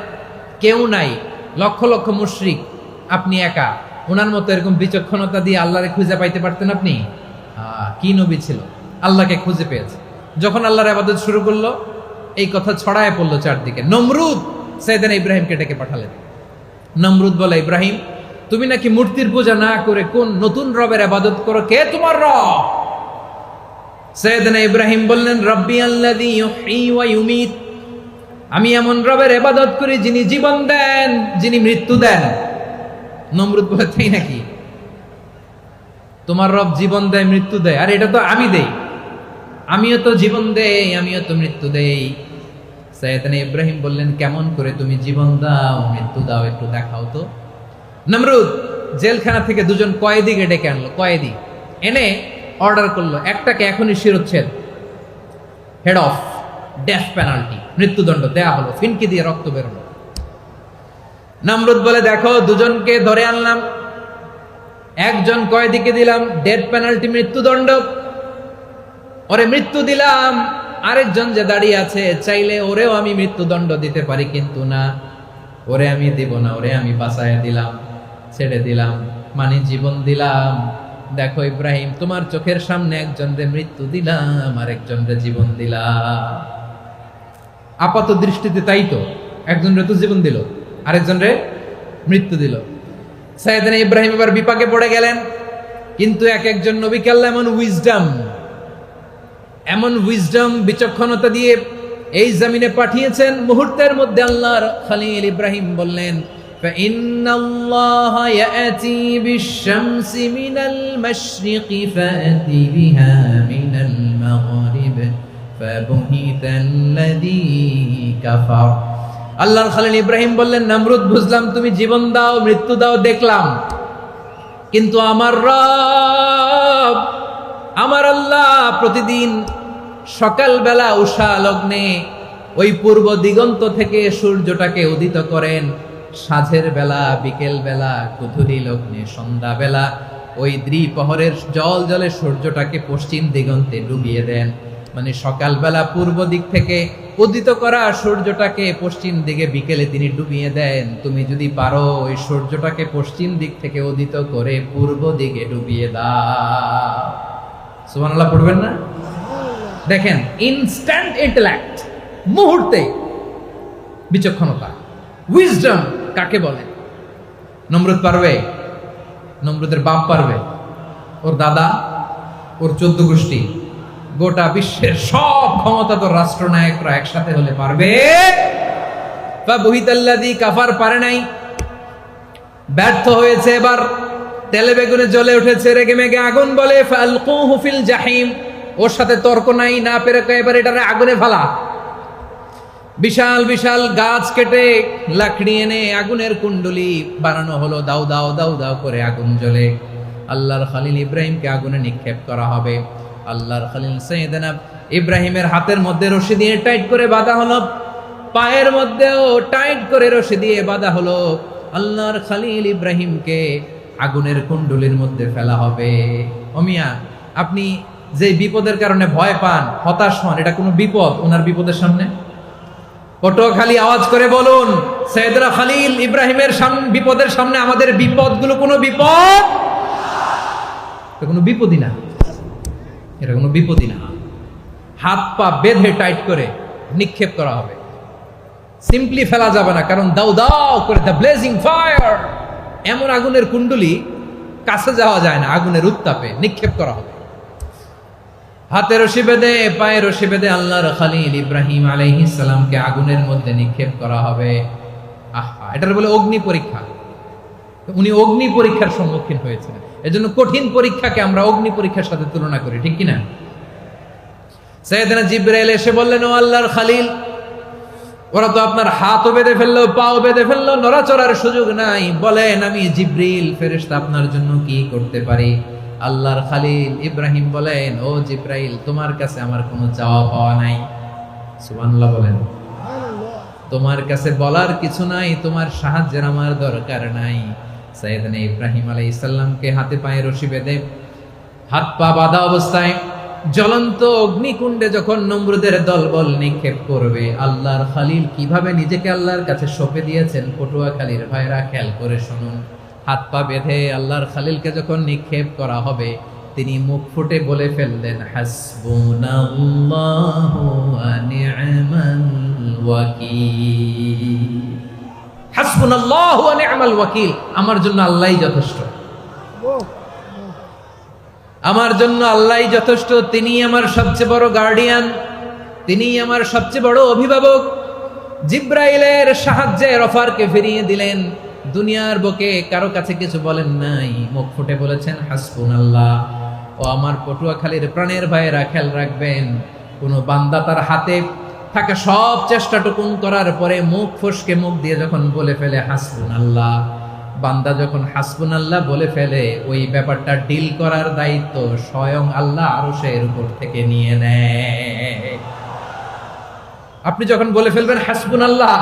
কেউ নাই, লক্ষ লক্ষ মুশরিক, আপনি একা। ওনার মতো এরকম বিচক্ষণতা দিয়ে আল্লাহরে খুঁজে পাইতে পারতেন আপনি? কি নবী ছিল, আল্লাহকে খুঁজে পেয়েছে। যখন আল্লাহর ইবাদত শুরু করলো, এই কথা ছড়ায় পড়লো চারদিকে। নমরুদ সাইয়েদনা ইব্রাহিমকে ডেকে পাঠালেন। নমরুদ বলে, ইব্রাহিম তুমি নাকি মূর্তির পূজা না করে কোন নতুন রবের ইবাদত করো, কে তোমার রব? সাইয়েদনা ইব্রাহিম বললেন, রব্বি আল্লাযী ইউহয়ী ওয়া ইউমীত, আমি এমন রবের ইবাদত করি যিনি জীবন দেন, যিনি মৃত্যু দেন। নমরুদ বলে, তাই নাকি? তোমার রব জীবন দেয়, মৃত্যু দেয়, আর এটা তো আমি দেই। আমিও তো জীবন দেই, আমিও তো মৃত্যু দেই। সাইয়েদনা ইব্রাহিম বললেন, কেমন করে তুমি জীবন দাও, মৃত্যু দাও, একটু দেখাও তো। নমরুদ জেলখানা থেকে দুজন কয়েদিকে ডেকে আনলো। কয়েদি এনে অর্ডার করলো, একটাকে এখনই শিরোচ্ছেদ, হেড অফ, ডেথ পেনাল্টি, মৃত্যুদণ্ড দেয়া হলো। ফিনকি দিয়ে রক্ত বেরোলো। নমরুদ বলে, দেখো দুজনকে ধরে আনলাম, একজন কয়েদিকে দিলাম ডেথ পেনাল্টি, মৃত্যুদণ্ড, ওরে মৃত্যু দিলাম। আরেকজন যে দাঁড়িয়ে আছে, চাইলে ওরেও আমি মৃত্যুদণ্ড দিতে পারি, কিন্তু না, ওরে আমি দিব না, ওরে আমি বাঁচাইয়া দিলাম, ছেড়ে দিলাম, মানে জীবন দিলাম। দেখো ইব্রাহিম, তোমার চোখের সামনে একজনরে মৃত্যু দিলাম, আরেকজনরে জীবন দিলাম। আপাত দৃষ্টিতে তাই তো, একজনরে তো জীবন দিল, আরেকজনরে মৃত্যু দিল। সাইয়েদনা ইব্রাহিম এবার বিপাকে পড়ে গেলেন। কিন্তু এক একজন নবীকে আল্লাহ এমন উইজডম, বিচক্ষণতা দিয়ে এই জমিনে পাঠিয়েছেন। মুহূর্তের মধ্যে আল্লাহর খলিল ইব্রাহিম বললেন, ফাইন্নাল্লাহা ইয়াতি বিশ-শামসি মিনাল মাশরিকি ফাতি বিহা মিনাল মাগরিব ফাবুহিতাল্লাযী কাফার। আল্লাহর খলিল ইব্রাহিম বললেন, নমরুদ বুঝলাম তুমি জীবন দাও, মৃত্যু দাও, দেখলাম, কিন্তু আমার রব, আমার আল্লাহ প্রতিদিন সকালবেলা উষা লগ্নে ওই পূর্ব দিগন্ত থেকে সূর্যটাকে উদিত করেন, সাঁঝের বেলা, বিকেল বেলা, কুধুরি লগ্নে, সন্ধ্যা বেলা ওই দ্বিপ্রহরের জল জলে সূর্যটাকে পশ্চিম দিগন্তে ডুবিয়ে দেন। মানে সকালবেলা পূর্ব দিক থেকে উদিত করা সূর্যটাকে পশ্চিম দিকে বিকেলে তিনি ডুবিয়ে দেন। তুমি যদি পারো ওই সূর্যটাকে পশ্চিম দিক থেকে উদিত করে পূর্ব দিকে ডুবিয়ে দাও। সুবহানাল্লাহ পড়বেন না? দেখেন, ইনস্ট্যান্ট ইন্টেলেক্ট, মুহূর্তে। বিচক্ষণতা, উইজডম কাকে বলে? নমরুদ পারবে? নমরুদের বাপ পারবে? ওর দাদা, ওর 14 গোষ্ঠী, গোটা বিশ্বের সব ক্ষমতা তো রাষ্ট্রনায়করা একসাথে হলে পারবে? ফাবুহিতাল্লাযী কাফার, পারে নাই, ব্যর্থ হয়েছে। এবার তেলে বেগুনে জ্বলে উঠেছে, রেগে মেগে আগুন বলে ফালকুহু ফিল জাহিম। ওর সাথে তর্ক নাই, না পেরে এবার এটারে আগুনে ফেলা। বিশাল বিশাল গাছ কেটে লাকড়ি এনে আগুনের কুণ্ডলি বানানো হলো, দাও দাও দাও দাও করে আগুন জ্বলে। আল্লাহর খলিল ইব্রাহিমকে আগুনে নিক্ষেপ করা হবে। আল্লাহর খলিল সাইয়েদনা ইব্রাহিমের হাতের মধ্যে রশি দিয়ে টাইট করে বাঁধা হলো, পায়ের মধ্যেও টাইট করে রশি দিয়ে বাঁধা হলো। আল্লাহর খলিল ইব্রাহিমকে আগুনের কুণ্ডলির মধ্যে ফেলা হবে। ও মিয়া, আপনি যে বিপদের কারণে ভয় পান, হতাশ হন, এটা কোনো বিপদ ওনার বিপদের সামনে? পটুয়াখালী আওয়াজ করে বলুন, সাইয়েদনা খলিল ইব্রাহিমের বিপদের সামনে আমাদের বিপদগুলো কোনো বিপদ? এটা কোনো বিপদই না, এটা কোনো বিপদই না। হাত পা বেঁধে টাইট করে নিক্ষেপ করা হবে, সিম্পলি ফেলা যাবে না, কারণ দাও দাও করে দ্য ব্লেজিং ফায়ার, এমন আগুনের কুণ্ডলি, কাছে যাওয়া যায় না, আগুনের উত্তাপে নিক্ষেপ করা হবে। হাতে রশি বেঁধে, পায়ে রশি বেঁধে আল্লাহর খলিল ইব্রাহিম আলাইহিস সালামকে আগুনের মধ্যে নিক্ষেপ করা হবে। আহা, এটার বলে অগ্নি পরীক্ষা। উনি অগ্নি পরীক্ষার সম্মুখীন হয়েছেন, এজন্য কঠিন পরীক্ষাকে আমরা অগ্নি পরীক্ষার সাথে তুলনা করি, ঠিক কিনা? সাইয়েদনা জিবরাইল এসে বললেন, ও আল্লাহর খলিল, ওরা তো আপনার হাতও বেঁধে ফেললো, পাও বেঁধে ফেললো, নড়াচড়ার সুযোগ নাই, বলেন আমি জিবরিল ফেরেশতা আপনার জন্য কি করতে পারি? আল্লাহর খলিল ইব্রাহিম বলেন, ও জিবরাইল, তোমার কাছে আমার কোনো চাওয়া পাওয়া নাই। সুবহানাল্লাহ বলেন। তোমার কাছে বলার কিছু নাই, তোমার সাহায্যের আমার দরকার নাই। সাইয়েদনা ইব্রাহিম আলাইহিস সালামকে হাতে পায়ে রশি বেঁধে, হাত পা বাঁধা অবস্থায় জ্বলন্ত অগ্নিকুণ্ডে যখন নমরুদের দলবল নিক্ষেপ করবে, আল্লাহর খলিল কিভাবে নিজেকে আল্লাহর কাছে সঁপে দিয়েছেন, পটুয়াখালীর ভাইরা খেয়াল করে শুনুন। হাত পা বেঁধে আল্লাহর খলিলকে যখন নিক্ষেপ করা হবে, তিনি মুখ ফুটে বলে ফেললেন, হাসবুনাল্লাহু ওয়া নি'মাল ওয়াকিল। হাসবুনাল্লাহু ওয়া নি'মাল ওয়াকিল, আমার জন্য আল্লাহই যথেষ্ট, আমার জন্য আল্লাহই যথেষ্ট। তিনি আমার সবচেয়ে বড় গার্ডিয়ান, তিনি আমার সবচেয়ে বড় অভিভাবক। জিব্রাইলের সাহায্যে অফারকে ফিরিয়ে দিলেন, দুনিয়ার বুকে কারো কাছে কিছু বলেন নাই, মুখ ফুটে বলেছেন হাসবুনাল্লাহ। ও আমার পটুয়াখালীর প্রাণের ভাইয়েরা, খেয়াল রাখবেন, কোন বান্দা তার হাতে থাকা সব চেষ্টাটুকুন করার পরে মুখ ফসকে মুখ দিয়ে যখন বলে ফেলে হাসবুনাল্লাহ, বান্দা যখন হাসবুনাল্লাহ বলে ফেলে, ওই ব্যাপারটা ডিল করার দায়িত্ব স্বয়ং আল্লাহ আরশের উপর থেকে নিয়ে নেয়। আপনি যখন বলে ফেলবেন হাসবুনাল্লাহ,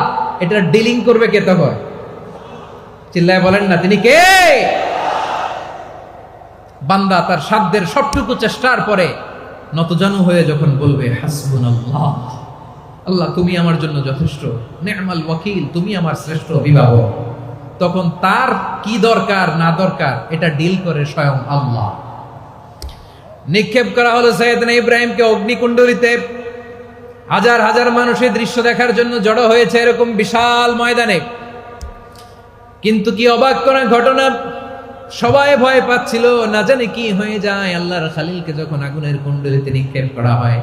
এটা ডিলিং করবে কে তখন? চিল্লায় বলেন না, তিনি কে? বান্দা তার সাধ্যের সবটুকু চেষ্টার পরে নতজানু হয়ে যখন বলবে হাসবুনাল্লাহ, আল্লাহ তুমি আমার জন্য যথেষ্ট, নি'মাল ওয়াকিল, তুমি আমার শ্রেষ্ঠ অভিভাবক, তখন তার কি দরকার না দরকার এটা ডিল করে স্বয়ং আল্লাহ। নিক্ষেপ করা হলো সাইয়েদনা ইব্রাহিমকে অগ্নিকুণ্ডলিতে। হাজার হাজার মানুষের দৃশ্য দেখার জন্য জড়ো হয়েছে এরকম বিশাল ময়দানে। কিন্তু কি অবাক করা ঘটনা, সবাই ভয় পাচ্ছিল, না জানে কি হয়ে যায়। আল্লাহর খলিলকে যখন আগুনের কুণ্ডলিতে নিক্ষেপ করা হয়,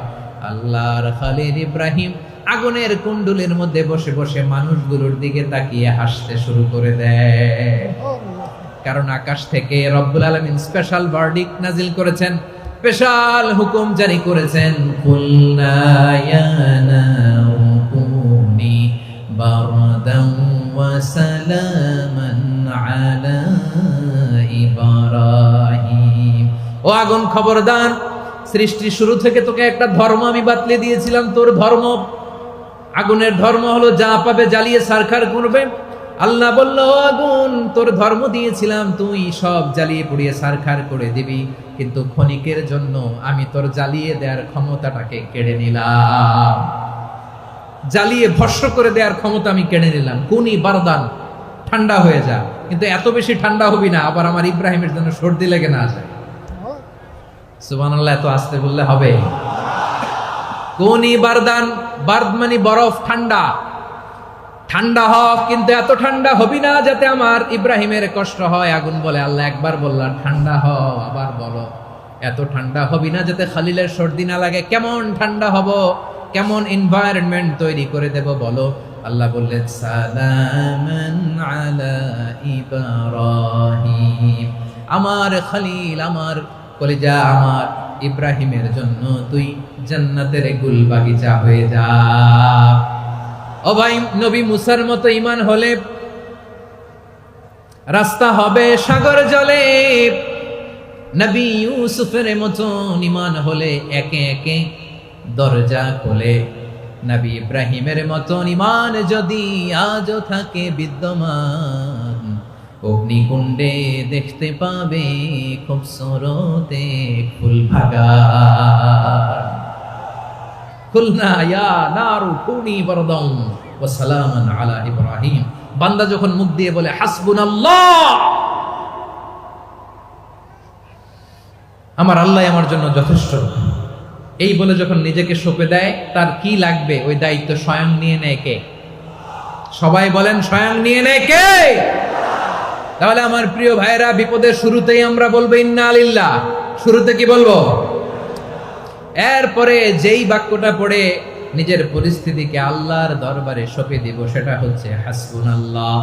আল্লাহর খলিল ইব্রাহিম আগুনের কুণ্ডলের মধ্যে বসে বসে মানুষগুলোর দিকে তাকিয়ে হাসতে শুরু করে দেয়। কারণ আকাশ থেকে রব্বুল আলামিন স্পেশাল ভার্ডিক্ট নাজিল করেছেন, স্পেশাল হুকুম জারি করেছেন, কুলনা ইয়া নারু কুনি বারদান ওয়া সালামান আলা ইব্রাহিম। ও আগুন, খবরদার, সৃষ্টির শুরু থেকে তোকে একটা ধর্ম আমি বাতলে দিয়েছিলাম, তোর ধর্ম, আগুনের ধর্ম হলো যা পাবে জ্বালিয়ে সারখার করবে। আল্লাহ বলল, ও আগুন, তোর ধর্ম দিয়েছিলাম, তুই সব জ্বালিয়ে পুড়িয়ে সারখার করে দিবি, কিন্তু ক্ষণিকের জন্য আমি তোর জ্বালিয়ে দেওয়ার ক্ষমতাটাকে কেড়ে নিলাম, জ্বালিয়ে ভস্ম করে দেওয়ার ক্ষমতা আমি কেড়ে নিলাম। কুনি বারদান, ঠান্ডা হয়ে যা, কিন্তু এত বেশি ঠান্ডা হবি না আবার আমার ইব্রাহিমের জন্য সর্দি লেগে না যায়। সুবহানাল্লাহ, এত আস্তে বললে হবে? কুনি বারদান, বার্দ মানে বরফ, ঠান্ডা। ঠান্ডা হোক, কিন্তু এত ঠান্ডা হবি না যাতে আমার ইব্রাহিমের কষ্ট হয়। আগুন বলে, আল্লাহ একবার বললাম ঠান্ডা হ, আবার বলো এত ঠান্ডা হবি না যাতে খালিলের সর্দি না লাগে। কেমন ঠান্ডা হব, কেমন এনভায়রনমেন্ট তৈরি করে দেব বলো। আল্লাহ বললেন সালামান আলা ইব্রাহিম, আমার খলিল, আমার কলিজা, আমার ইব্রাহিমের জন্য তুই জান্নাতের গুল বাগিচা হয়ে যা। ও ভাই, নবী মুসার মতো ঈমান হলে রাস্তা হবে সাগর জলে, নবী ইউসুফের মতো ঈমান হলে একে একে দরজা খোলে। নবী ইব্রাহিমের মতো ঈমান যদি আজও থাকে বিদ্যমান, অগ্নিকুণ্ডে দেখতে পাবে খুবসুরতে ফুল ভাগান। কুলনা ইয়া নারু কুনি বারদান ওয়া সালামান আলা ইব্রাহিম। বান্দা যখন মুখ দিয়ে বলে হাসবুনাল্লাহ, আমার আল্লাহ আমার জন্য যথেষ্ট, এই বলে যখন নিজেকে সঁপে দেয়, তার কি লাগবে ওই দায়িত্ব স্বয়ং নিয়ে নেয় কে? সবাই বলেন, স্বয়ং নিয়ে নেয় কে? তাহলে আমার প্রিয় ভাইরা, বিপদের শুরুতেই আমরা বলবো ইন্না লিল্লাহ। শুরুতে কি বলবো? এরপরে যেই বাক্যটা পড়ে নিজের পরিস্থিতিকে আল্লাহর দরবারে সঁপে দিব, সেটা হচ্ছে হাসবুনাল্লাহ।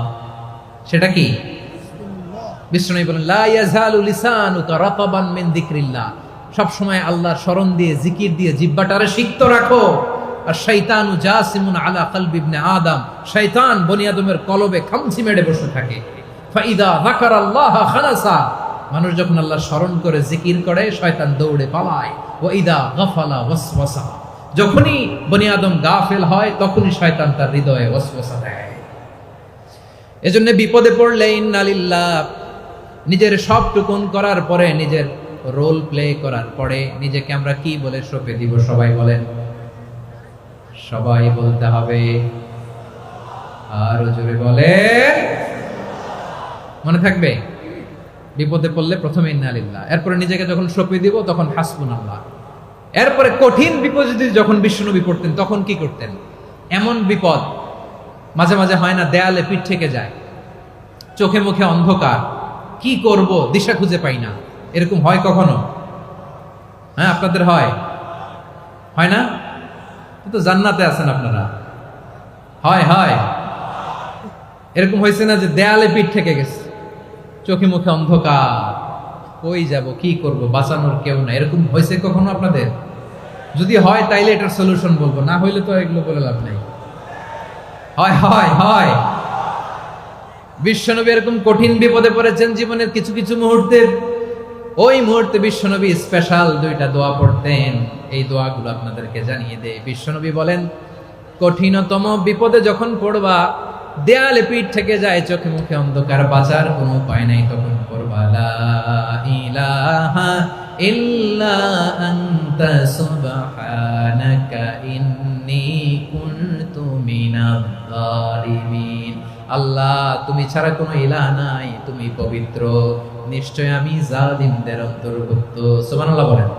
সেটা কি? বিষ্ণু বলেন লা ইয়াজালু লিসানুকা রাতাবান মিন যিকরিল্লাহ, সব সময় আল্লাহর স্মরণ দিয়ে, জিকির দিয়ে জিহ্বাটারে সিক্ত রাখো। আর শয়তানু জাসিমুন আলা কলবি ইবনে আদম, শয়তান বনি আদমের কলবে খামচি মেরে বসে থাকে। ফাইদা যাকারাল্লাহ খানাসা, মানুষ যখন আল্লাহ স্মরণ করে জিকির করে, শয়তান দৌড়ে পালায়। ওয়া ইদা গাফালা ওয়াসওয়াসা, যখনই বনি আদম গাফেল হয় তখনই শয়তান তার হৃদয়ে ওয়াসওয়াসা দেয়। এজন্য বিপদে পড়লে ইন্না লিল্লাহ, নিজের সব টুকুন করার পরে, নিজের রোল প্লে করার পরে নিজেকে আমরা কি বলে সঁপে দিব? সবাই বলেন, সবাই বলতে হবে। আর জোরে বলেন, মনে থাকবে? বিপদে পড়লে প্রথমে ইন্না লিল্লাহ, এরপরে নিজেকে যখন সঁপে দিব তখন হাসবুনাল্লাহ। এরপরে কঠিন বিপদ যদি যখন বিশ্বনবী পড়তেন তখন কি করতেন? এমন বিপদ মাঝে মাঝে হয় না, দেয়ালে পিঠ থেকে যায়, চোখে মুখে অন্ধকার, কি করব দিশা খুঁজে পাই না, এরকম হয় কখনো? হ্যাঁ, আপনাদের হয়? হয় না? তো জান্নাতে আছেন আপনারা। হয় হয় এরকম হয়েছে না যে দেয়ালে পিঠ থেকে গেছে, চোখে মুখে অন্ধকার, কই যাব, কি করব, বাঁচানোর কেউ না, এরকম হয়েছে কখনো আপনাদের? যদি হয় তাইলে এটার সলিউশন বলবো, না হইলে তো এগুলো বলে লাভ নাই। হয় হয় হয় বিশ্বনবী এরকম কঠিন বিপদে পড়েছেন জীবনের কিছু কিছু মুহূর্তে। ওই মুহূর্তে বিশ্বনবী স্পেশাল দুইটা দোয়া পড়তেন। এই দোয়াগুলো আপনাদেরকে জানিয়ে দেয়। বিশ্বনবী বলেন, কঠিনতম বিপদে যখন পড়বা, দেয়ালে পিঠ থেকে যায়, চোখে মুখে অন্ধকার, বাঁচার কোনো উপায় নাই, তখন পড়বা লা ইলাহা ইল্লা আনতা সুবহানাকা ইন্নী কুনতু মিনাজ জালিমিন। আল্লাহ, তুমি ছাড়া কোনো ইলাহ নাই, তুমি পবিত্র, নিশ্চয় আমি জালিমদের অন্তর্ভুক্ত। সুবহানাল্লাহ বলেন।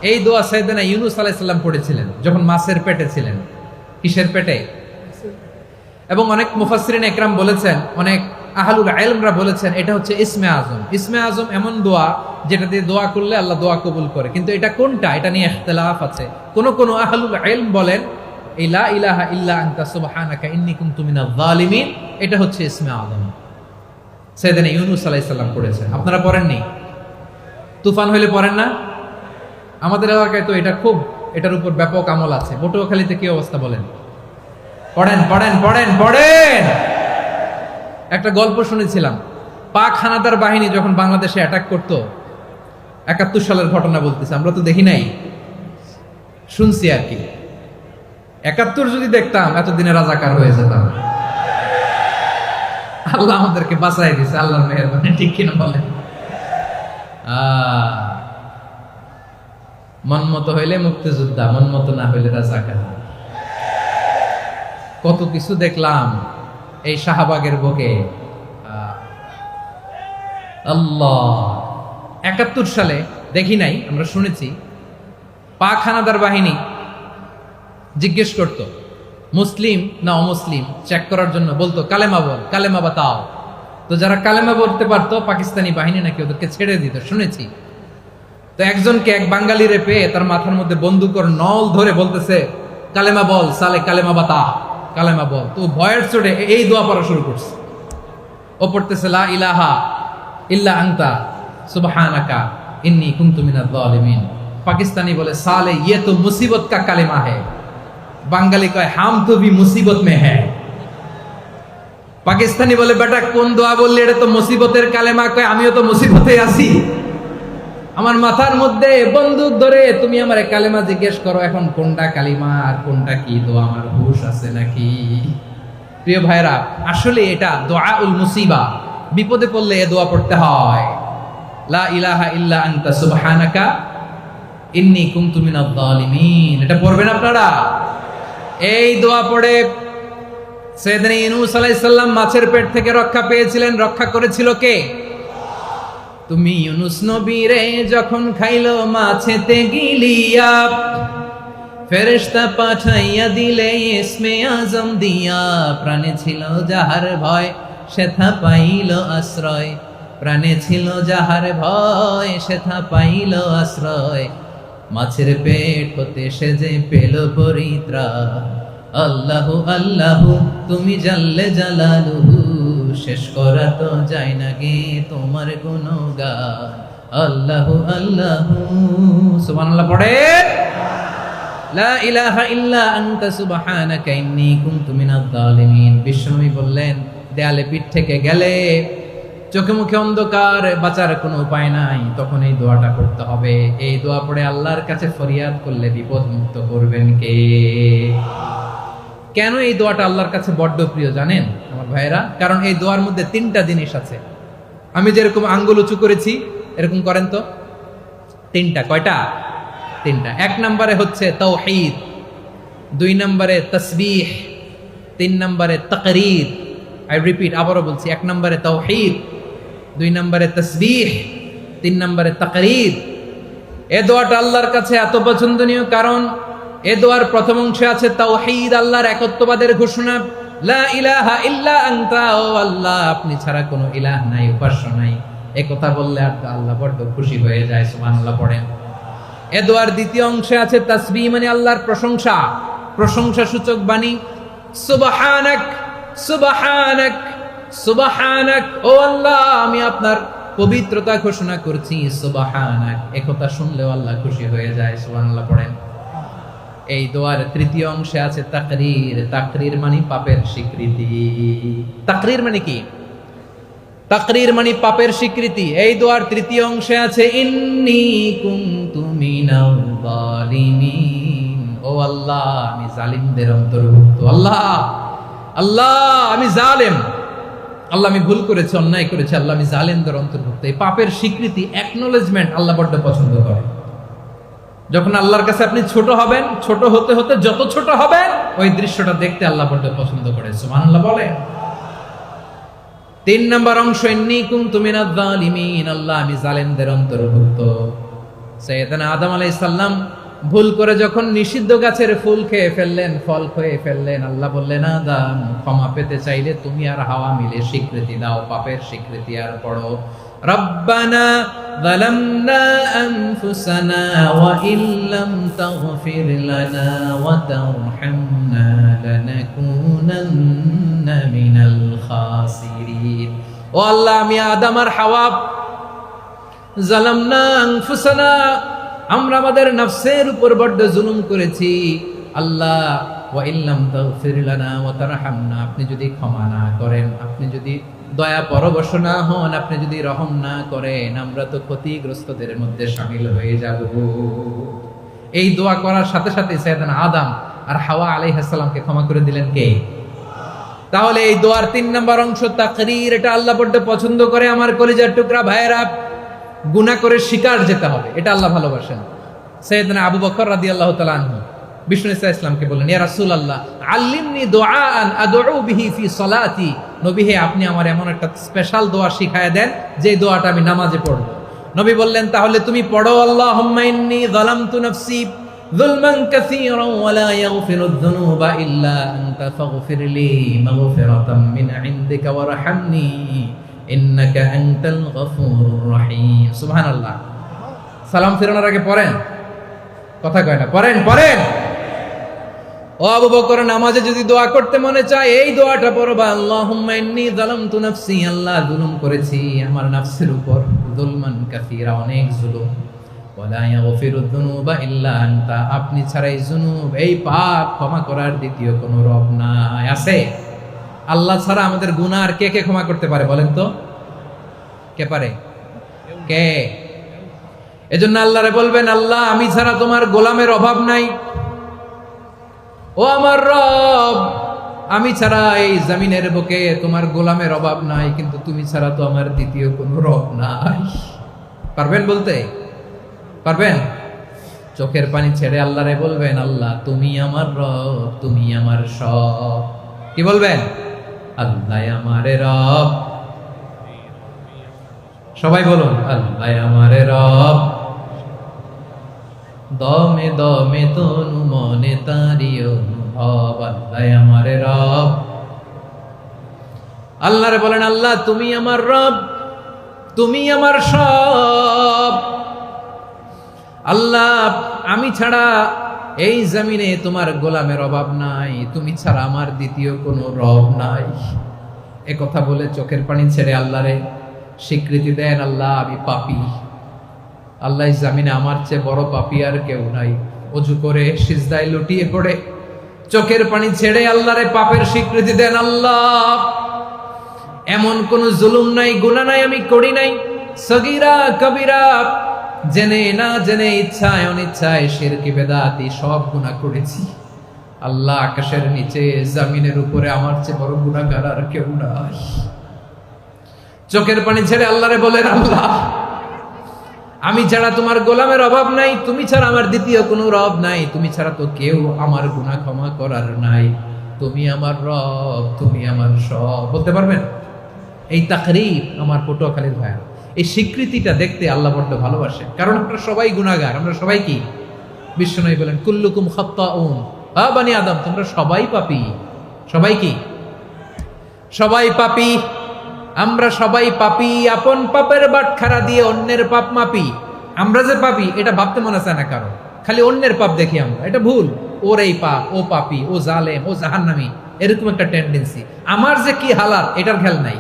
এই দোয়া সাইয়েদনা ইউনূস আলাইহিস সালাম পড়েছিলেন যখন মাছের পেটে ছিলেন। কিসের পেটে? এবং অনেক মুফাসসিরিন একরাম বলেছেন, অনেক আহলুল ইলমরা বলেছেন, এটা হচ্ছে ইসমে আজম। ইসমে আজম এমন দোয়া যেটা দিয়ে দোয়া করলে আল্লাহ দোয়া কবুল করে, কিন্তু এটা কোনটা, এটা নিয়ে ইখতিলাফ আছে। কোন কোন আহলুল ইলম বলেন এই লা ইলাহা ইল্লা আনতা সুবহানাকা ইন্নী কুনতু মিনাজ জালিমিন, এটা হচ্ছে ইসমে আজম। সাইয়েদনা ইউনূস আলাইহিস সালাম পড়েছেন। আপনারা পড়েননি? তুফান হইলে পড়েন না? আমাদের এলাকায় তো এটা খুব, এটার উপর ব্যাপক আমল আছে। পটুয়াখালীতে কি অবস্থা বলেন? পড়েন পড়েন পড়েন পড়েন। একটা গল্প শুনেছিলাম, পাক হানাদার বাহিনী যখন বাংলাদেশে অ্যাটাক করতো, ৭১ সালের ঘটনা বলতেছে, আমরা তো দেখি নাই, শুনছি আর কি। ৭১ যদি দেখতাম এতদিনে রাজাকার হয়ে যেতাম। আল্লাহ আমাদেরকে বাঁচাই দিছে, আল্লাহর মেহেরবানি, ঠিক কিনা বলেন? মন মতো হইলে মুক্তিযোদ্ধা, মন মতো না হইলে রাজাকার। কত কিছু দেখলাম এই শাহবাগের বুকে। আল্লাহ, ৭১ সালে দেখি নাই, আমরা শুনেছি পাক হানাদার বাহিনী জিজ্ঞেস করতো মুসলিম না অমুসলিম চেক করার জন্য, বলতো কালেমা বল, কালেমা বাতাও। তো যারা কালেমা বলতে পারতো পাকিস্তানি বাহিনী নাকি ওদেরকে ছেড়ে দিত, শুনেছি। তো একজনকে, এক বাঙালিরে পেয়ে তার মাথার মধ্যে বন্দুকর নল ধরে বলতেছে কালেমা বল সালে, কালেমা বাতা, কালেমা বল। তো ভয়ের চোটে এই দোয়া পড়া শুরু করছে। ও পড়তেছে লা ইলাহা ইল্লা আনতা সুবহানাকা ইন্নী কুনতু মিনাজ জালিমিন। পাকিস্তানি বলে সালে ইয়ে তো মুসিবত কা কালেমা হ্যায়। বাঙালি কয় হাম তো ভি মুসিবত মে হ্যায়। পাকিস্তানি বলে বেটা কোন দোয়া বললি, এটা তো মুসিবতের কালেমা। কয় আমিও তো মুসিবতে আছি, আমার মাথার মধ্যে বন্দুক ধরে তুমি আমার কালেমা জিজ্ঞেস করো, এখন কোনটা কালিমা আর কোনটা কি দোয়া, আমার হুশ আছে নাকি? প্রিয় ভাইরা, আসলে এটা দোয়াউল মুসিবা, বিপদে পড়লে এ দোয়া পড়তে হয়। লা ইলাহা ইল্লা আনতা সুবহানাকা ইন্নী কুনতু মিনাজ জালিমিন। এটা পড়বেন আপনারা। এই দোয়া পড়ে সাইয়েদনা ইউনূস আলাইহিস সালাম মাছের পেট থেকে রক্ষা পেয়েছিলেন। রক্ষা করেছিল কে? তুমি ইউনূস নবীরে যখন খাইলো মাছেতে গিলিয়া, ফেরেশতা পাঠাইয়া দিলে ইসমে আজম দিয়া। প্রাণে ছিল যাহার ভয় সেথা পাইল আশ্রয়, প্রাণে ছিল যাহার ভয় সেথা পাইল আশ্রয়। মাছের পেট হতে সে যে পেল পরিত্রাণ। আল্লাহু আল্লাহু তুমি জাল্লে জালালুহু, শেষ করা তো যায় না গে তোমার গুণগান। আল্লাহু আল্লাহু সুবহানাল্লাহ পড়ে। লা ইলাহা ইল্লা আনতা সুবহানাকা ইন্নী কুনতু মিনাজ জালিমিন। বিশ্বনবী বললেন দেয়ালে পিঠ থেকে গেলে, চোখে মুখে অন্ধকার, বাঁচার কোনো উপায় নাই, তখন এই দোয়াটা করতে হবে। এই দোয়া পড়ে আল্লাহর কাছে ফরিয়াদ করলে বিপদ মুক্ত করবেন কে? কেন এই দোয়াটা আল্লাহর কাছে বড্ড প্রিয় জানেন আমার ভাইয়েরা? কারণ এই দোয়ার মধ্যে তিনটা জিনিস আছে। আমি যেরকম আঙ্গুল উঁচু করেছি এরকম করেন তো। তিনটা। কয়টা? তিনটা। এক নম্বরে হচ্ছে তাওহীদ, দুই নম্বরে তাসবিহ, তিন নম্বরে তাকরীর। আই রিপিট, আবারও বলছি, এক নম্বরে তাওহীদ, দুই নম্বরে তাসবিহ, তিন নম্বরে তাকরীর। এ দোয়াটা আল্লাহর কাছে এত পছন্দনীয় কারণ এ দোয়ার প্রথম অংশে আছে তাওহীদ, আল্লাহর একত্ববাদের ঘোষণা। লা ইলাহা ইল্লা আনতা, ও আল্লাহ আপনি ছাড়া কোনো ইলাহ নাই, উপাস্য নাই। এই কথা বললে আর আল্লাহ বড় খুশি হয়ে যায়। সুবহানাল্লাহ পড়েন। এ দোয়ার দ্বিতীয় অংশে আছে তাসবিহ, মানে আল্লাহর প্রশংসা, প্রশংসা সূচক বাণী। সুবহানাক সুবহানাক সুবহানাক, ও আল্লাহ আমি আপনার পবিত্রতা ঘোষণা করছি। সুবহানাক, এই কথা শুনলেও আল্লাহ খুশি হয়ে যায়। সুবহানাল্লাহ পড়েন। এই দোয়ার তৃতীয় অংশে আছে তাকরীর। তাকরীর মানে পাপের স্বীকৃতি। তাকরীর মানে কি? তাকরীর মানে পাপের স্বীকৃতি। এই দোয়ার তৃতীয় অংশে আছে ইন্নী কুনতু মিনাল জালিমিন, ও আল্লাহ আমি জালিমদের অন্তর্ভুক্ত। আল্লাহ আল্লাহ আমি জালেম, আল্লাহ আমি ভুল করেছি, অন্যায় করেছি, আল্লাহ আমি জালেমদের অন্তর্ভুক্ত। এই পাপের স্বীকৃতি, অ্যাকনোলেজমেন্ট আল্লাহ বড্ড পছন্দ করে। যখন আল্লাহর কাছে আপনি ছোট হবেন, ছোট হতে হতে যত ছোট হবেন ওই দৃশ্যটা দেখতে আল্লাহ বড্ড পছন্দ করে। সুবহানাল্লাহ বলে। তিন নম্বর অংশ ইন্নী কুনতু মিনাজ জালিমিন, আল্লাহ আমি জালেমদের অন্তর্ভুক্ত। সাইয়েদনা আদম আলাইহিস সালাম ভুল করে যখন নিষিদ্ধ গাছের ফুল খেয়ে ফেললেন, ফল খেয়ে ফেললেন, আল্লাহ বললেন আদম ক্ষমা পেতে চাইলে তুমি আর হাওয়া মিলে স্বীকৃতি দাও, পাপের স্বীকৃতি। আর পড়ো রব্বানা যালামনা আনফুসানা ওয়া ইল্লাম তাগফির লানা ওয়া তারহামনা লানাকুনান্না মিনাল খাসিরিন। ও আল্লাহ আমি আদম আর হাওয়া যালামনা আনফুসানা, আমরা আমাদের নফসের উপর বড্ড জুলুম করেছি। আল্লাহ ওয়া ইল্লাম তাগফির লানা ওয়া তারহামনা, আপনি যদি ক্ষমা না করেন, আপনি যদি দয়া পরবশ না হন, আপনি যদি রহম না করেন, আমরা তো ক্ষতিগ্রস্তদের মধ্যে শামিল হয়ে যাব। এই দোয়া করার সাথে সাথে সাইয়েদনা আদম আর হাওয়া আলাইহিস সালামকে ক্ষমা করে দিলেন কে? তাহলে এই দোয়ার তিন নম্বর অংশ তাকরীর, এটা আল্লাহ বড্ড পছন্দ করে। আমার কলিজার টুকরা ভাইয়েরা, গুনাহ করে শিকার যেতে হবে, এটা আল্লাহ ভালোবাসেন। সাইয়েদনা আবু বকর রাদিয়াল্লাহু তাআলা আনহু বিষ্ণু ইসলামকে বললেন, ইয়া রাসূলুল্লাহ আল্লিমনি দুআআন আদউ বিহি ফি সলাতি, নবী হে আপনি আমার এমন একটা স্পেশাল দোয়া শিখায় দেন যে দোয়াটা আমি নামাজে পড়ব। নবী বললেন তাহলে তুমি পড়ো আল্লাহুম্মা ইন্নী যালামতু নাফসি যুলমান কাসীরান ওয়া লা ইয়াগফিরুয যুনুবা ইল্লা আনতা ফাগফির লি মাগফিরাতাম মিন ইনদিকা ওয়ারহামনি ইন্নাকা আনতাল গফুরুর রহিম। সুবহানাল্লাহ। সালাম ফিরানোর আগে পড়েন, কথা কয় না, পড়েন পড়েন। ও আবু বকর, নামাজে যদি দোয়া করতে মনে চায় এই দোয়াটা পড়বা, আল্লাহুম্মা ইন্নী যালামতু নাফসি, আল্লাহ জুলুম করেছি আমার নফসের উপর, যুলমান কাসীরা, অনেক জুলুম, ওয়া লা ইয়াগফিরুয যুনুবা ইল্লা আনতা, আপনি ছাড়া এই জুনুব, এই পাপ ক্ষমা করার দ্বিতীয় কোনো রব নাই। আছে? আল্লাহ ছাড়া আমাদের গুনাহ আর কে কে ক্ষমা করতে পারে বলেন তো? কে পারে? কে? এজন্য আল্লাহরে বলবেন, আল্লাহ আমি ছাড়া তোমার গোলামের অভাব নাই, ও আমার রব আমি ছাড়া এই জমিনের বুকে তোমার গোলামের অভাব নাই, কিন্তু তুমি ছাড়া তো আমার দ্বিতীয় কোনো রব নাই। পারবেন বলতে? পারবেন? চোখের পানি ছেড়ে আল্লাহরে বলবেন, আল্লাহ তুমি আমার রব, তুমি আমার সব। কি বলবেন? আল্লাহ আমারে রব। সবাই বলুন, আল্লাহ আমারে রব, দমে দমে তনু মনে তারি অনুভব, আল্লাহ আমারে রব। আল্লাহরে বলেন, আল্লাহ তুমি আমার রব, তুমি আমার সব। আল্লাহ আমি ছাড়া এই জমিনে তোমার গোলামের অভাব নাই, তুমি ছাড়া আমার দ্বিতীয় কোনো রব নাই। এ কথা বলে চোখের পানি ছেড়ে আল্লাহরে স্বীকৃতি দেন, আল্লাহ আমি পাপী, আল্লাহ জামিনে আমার চেয়ে বড় পাপী আর কেউ নাই। ওযু করে সিজদায় লুটিয়ে পড়ে চোখের পানি ছেড়ে আল্লাহরে পাপের স্বীকৃতি দেন, আল্লাহ এমন কোন জুলুম নাই, গুনাহ নাই আমি করি নাই, সগীরা কবিরা, জেনে না জেনে, ইচ্ছায় অনিচ্ছায়, শিরক বিদআতি সব গুনাহ করেছি। আল্লাহ আকাশের নিচে জমিনের উপরে আমার চেয়ে বড় গুনাহগার আর কেউ নাই। চোখের পানি ছেড়ে আল্লাহরে বলেন, আল্লাহ আমি ছাড়া তোমার গোলামের অভাব নাই, তুমি ছাড়া আমার দ্বিতীয় কোনো রব নাই, তুমি ছাড়া তো কেউ আমার গুনাহ ক্ষমা করার নাই, তুমি আমার রব, তুমি আমার সব। বলতে পারবেন? এই তাকরীর আমার পটুয়াখালীর ভাইয়া, এই স্বীকৃতিটা দেখতে আল্লাহ বড্ড ভালোবাসে, কারণ আমরা সবাই গুনাহগার, আমরা সবাই কি? বিশ্বনবী বলেন, কুল্লুকুম খাত্তাউন, আ বানি আদম তোমরা সবাই পাপী। সবাই কি? সবাই পাপী। আমরা সবাই পাপী, আপন পাপের বাটখারা দিয়ে অন্যের পাপ মাপি। আমরা যে পাপী এটা ভাবতে মনে চায় না কারণ, খালি অন্যের পাপ দেখি আমরা, এটা ভুল। ওর এই পাপ, ও পাপী, ও জালেম, ও জাহান্নামী, এরকম একটা টেন্ডেন্সি। আমার যে কি হালাত এটার খেয়াল নাই।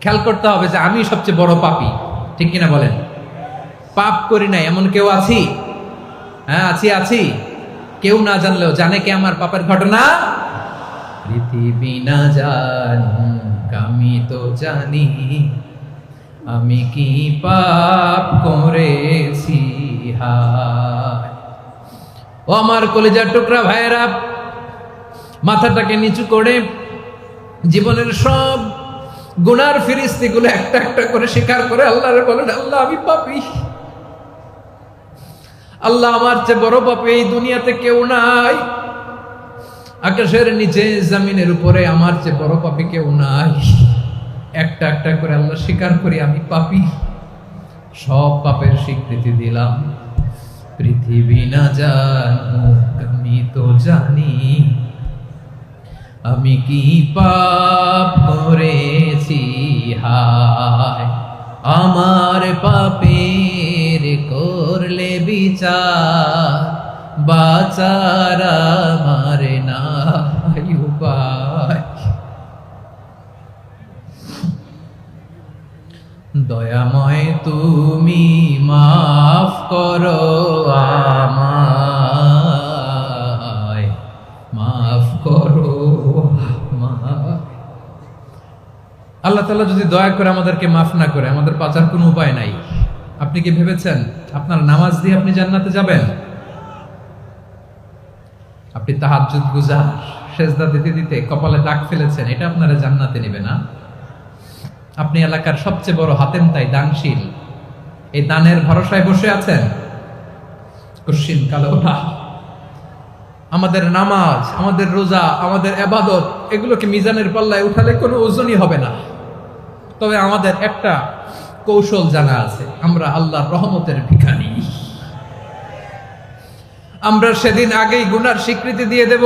খেয়াল করতে হবে যে আমি সবচেয়ে বড় পাপী, ঠিক কিনা বলেন? পাপ করি নাই এমন কেউ আছি? হ্যাঁ আছি, আছি। কেউ না জানলেও জানে কে আমার পাপের ঘটনা? পৃথিবী না জানুক আমি তো জানি, আমি কি পাপ করেছি হায়। ও আমার কলিজার টুকরা ভাইয়েরা, মাথাটাকে নিচু করে জীবনের সব গুনার ফিরিস্তিগুলো একটা একটা করে স্বীকার করে আল্লাহরে বলেন, আল্লাহ আমি পাপী, আল্লাহ আমার চেয়ে বড় পাপী এই দুনিয়াতে কেউ নাই, আকাশের নিচে জমিনের উপরে আমার চেয়ে বড় পাপী কেউ নাই। একটা একটা করে আল্লাহ স্বীকার করি আমি পাপী, সব পাপের স্বীকৃতি দিলাম। পৃথিবী না জানুক আমি তো জানি, আমি কি পাপ করেছি হায়। আমার পাপের করলে বিচার, বাঁচার আমার নাই উপায়। দয়াময় তুমি মাফ করো আমায়, মাফ করো আমায়। আল্লাহ তাআলা যদি দয়া করে আমাদেরকে মাফ না করে, আমাদের বাঁচার কোনো উপায় নাই। আপনি কি ভেবেছেন আপনার নামাজ দিয়ে আপনি জান্নাতে যাবেন? আপনি তাহাজ্জুদ গুজার, সেজদা দিতে দিতে কপালে দাগ ফেলেছেন, এটা আপনারা জান্নাতে নেবে না। আপনি এলাকার সবচেয়ে বড় হাতেম তাই দানশীল, এই দানের ভরসায় বসে আছেন, কুশ্চিন কালো না। আমাদের নামাজ, আমাদের রোজা, আমাদের ইবাদত, এগুলোকে মিজানের পাল্লায় উঠালে কোনো ওজনই হবে না। তবে আমাদের একটা কৌশল জানা আছে, আমরা আল্লাহর রহমতের ভিখারি। আমরা সেদিন আগেই গুনার স্বীকৃতি দিয়ে দেব।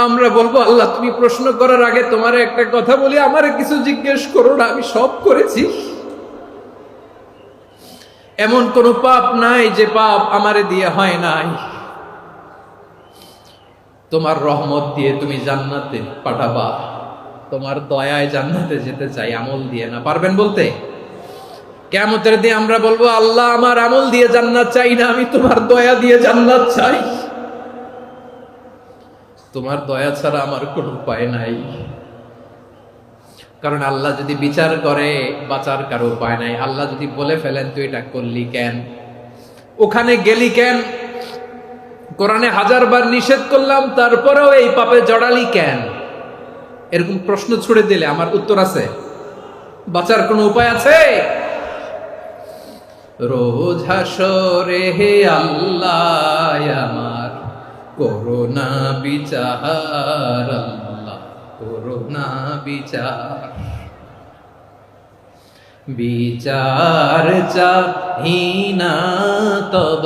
আমরা বলবো, আল্লাহ তুমি প্রশ্ন করার আগে তোমার একটা কথা বলি, আমারে কিছু জিজ্ঞেস করো না, আমি সব করেছি। এমন কোন পাপ নাই যে পাপ আমারে দিয়ে হয় নাই। তোমার রহমত দিয়ে তুমি জান্নাতে পাঠাবা, তোমার দয়ায় জান্নাতে যেতে চাই, আমল দিয়ে না। পারবেন বলতে? কিয়ামতের দিন আমরা বলবো, আল্লাহ আমার আমল দিয়ে জান্নাত চাই না, আমি তোমার দয়া দিয়ে জান্নাত চাই। তোমার দয়া ছাড়া আমার কোনো উপায় নাই। কারণ আল্লাহ যদি বিচার করে বাঁচার কারো উপায় নাই। আল্লাহ যদি বলে ফেলেন তুই এটা করলি কেন, ওখানে গেলি কেন, কোরআনে 1000 বার নিষেধ করলাম তারপরেও এই পাপে জড়ালি কেন, এরকম প্রশ্ন ছুড়ে দিলে আমার উত্তর আছে? বাঁচার কোনো উপায় আছে? রোজ হাসরে হে আল্লাহ আমার করোনা বিচার, আল্লাহ করোনা বিচার। বিচার চাহি না তব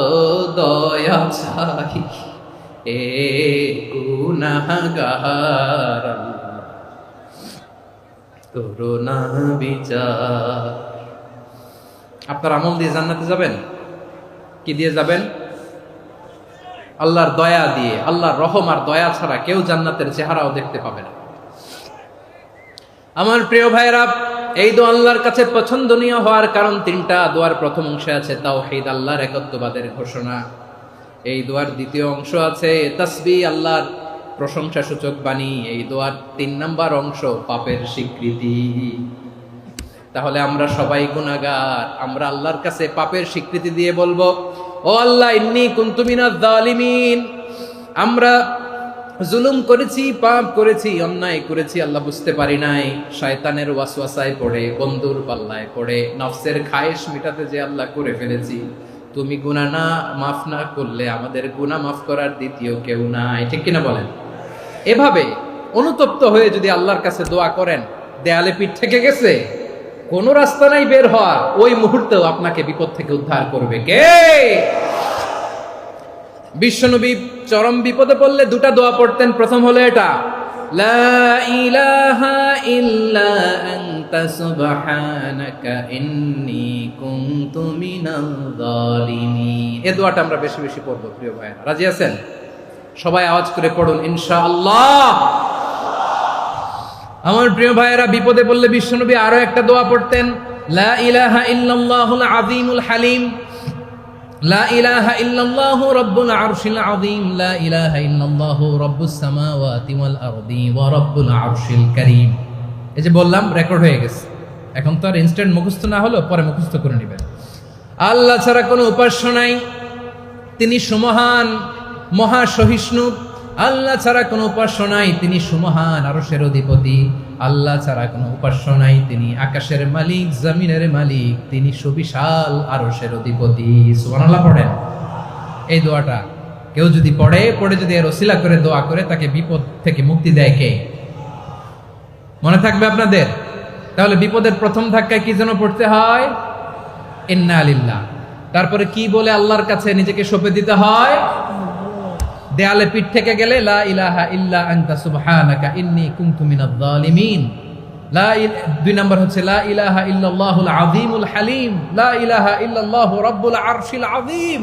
দয়া চাহি, এ গুনাহগার, আল্লাহ করোনা বিচার। আপনার আমল দিয়ে জান্নাতে যাবেন? কি দিয়ে যাবেন? আল্লাহর দয়া দিয়ে। আল্লাহর রহম আর দয়া ছাড়া কেউ জান্নাতের চেহারাও দেখতে পাবে না। আমার প্রিয় ভাইরা, এই দোয়া আল্লাহর কাছে পছন্দনীয় হওয়ার কারণ 3টা। দোয়ার প্রথম অংশে আছে তাওহীদ, আল্লাহর একত্ববাদের ঘোষণা। এই দোয়ার দ্বিতীয় অংশ আছে তাসবিহ, আল্লাহর প্রশংসা সূচক বাণী। এই দোয়ার 3 নাম্বার অংশ পাপের স্বীকৃতি। তাহলে আমরা সবাই গুনাহগার। আমরা আল্লাহর কাছে পাপের স্বীকৃতি দিয়ে বলবো, ও আল্লাহ ইন্নী কুনতু মিনাজ জালিমিন, আমরা জুলুম করেছি, পাপ করেছি, অন্যায় করেছি, আল্লাহ বুঝতে পারি নাই। শয়তানের ওয়াসওয়াসায় পড়ে, বন্ধুর পাল্লায় পড়ে, নফসের খায়েশ মেটাতে যে আল্লাহ করে ফেলেছি। তুমি গুনাহ না মাফ না করলে আমাদের গুনাহ মাফ করার দ্বিতীয় কেউ নাই। ঠিক কিনা বলেন? এভাবে অনুতপ্ত হয়ে যদি আল্লাহর কাছে দোয়া করেন, দেয়ালে পিঠ থেকে গেছে, কোনো রাস্তা নাই বের হওয়ার, ওই মুহূর্তেও আপনাকে বিপদ থেকে উদ্ধার করবে কে? বিশ্বনবী চরম বিপদে পড়লে 2টা দোয়া পড়তেন। প্রথম হলো এটা, লা ইলাহা ইল্লা আনতা সুবহানাকা ইন্নী কুনতু মিনাল জালিমিন। এই দোয়াটা আমরা বেশি বেশি পড়বো প্রিয় ভাইরা। রাজি আছেন? সবাই আওয়াজ করে পড়ুন ইনশাআল্লাহ। আমার প্রিয় ভাইয়েরা, বিপদে পড়লে বিশ্বনবী আরো একটা দোয়া পড়তেন, লা ইলাহা ইল্লাল্লাহুল আযীমুল হালিম, লা ইলাহা ইল্লাল্লাহু রাব্বুল আরশিল আযীম, লা ইলাহা ইল্লাল্লাহু রাব্বুস সামাওয়াতি ওয়াল আরদি ওয়া রাব্বুল আরশিল কারীম। এই যে বললাম, রেকর্ড হয়ে গেছে। এখন তো আর ইনস্ট্যান্ট মুখস্থ না হলো, পরে মুখস্থ করে নেবেন। আল্লাহ ছাড়া কোনো উপাস্য নাই, তিনি সুমহান, মহা সহিষ্ণু। আল্লাহ ছাড়া কোনো উপাস্য নাই, তিনি সুমহান, আরশের অধিপতি। আল্লাহ ছাড়া কোনো উপাস্য নাই, তিনি আকাশের মালিক, জমিনের মালিক, তিনি সুবিশাল আরশের অধিপতি। সুবহানাল্লাহ পড়েন। এই দোয়াটা কেউ যদি পড়ে যদি এর ওসিলা করে দোয়া করে, তাকে বিপদ থেকে মুক্তি দেয় কে? মনে থাকবে আপনাদের? তাহলে বিপদের প্রথম ধাক্কায় কি যেন পড়তে হয়? ইন্না লিল্লাহ। তারপরে কি বলে আল্লাহর কাছে নিজেকে সঁপে দিতে হয়? দেয়ালে পিঠ থেকে গেলে লা ইলাহা ইল্লা আনতা সুবহানাকা ইন্নী কুনতু মিনাজ জালিমিন। 2 নাম্বার হচ্ছে লা ইলাহা ইল্লাল্লাহুল আযীমুল হালিম, লা ইলাহা ইল্লাল্লাহু রাব্বুল আরশিল আযীম,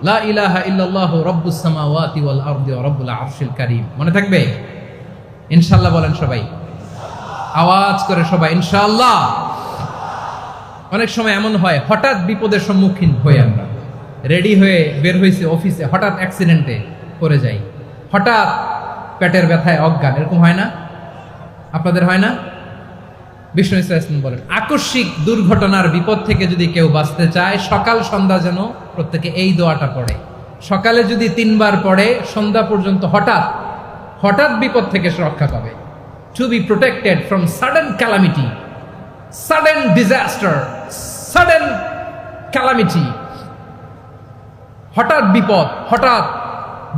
লা ইলাহা ইল্লাল্লাহু রাব্বুস সামাওয়াতি ওয়াল আরদি ওয়া রাব্বুল আরশিল কারীম। মনে থাকবে? ইনশাআল্লাহ বলেন সবাই, আওয়াজ করে সবাই ইনশাআল্লাহ। অনেক সময় এমন হয়, হঠাৎ বিপদের সম্মুখীন হই আমরা, রেডি হয়ে বের হয়েছে অফিসে, হঠাৎ অ্যাক্সিডেন্টে পড়ে যাই, হঠাৎ পেটের ব্যথায় অজ্ঞান, এরকম হয় না? আপনাদের হয় না? বিষ্ণু ইসলাম বলেন, আকস্মিক দুর্ঘটনার বিপদ থেকে যদি কেউ বাঁচতে চায়, সকাল সন্ধ্যা যেন প্রত্যেকে এই দোয়াটা পড়ে। সকালে যদি 3 বার পড়ে, সন্ধ্যা পর্যন্ত হঠাৎ বিপদ থেকে সে রক্ষা পাবে। To be protected from sudden calamity, sudden disaster, sudden calamity. হঠাৎ বিপদ, হঠাৎ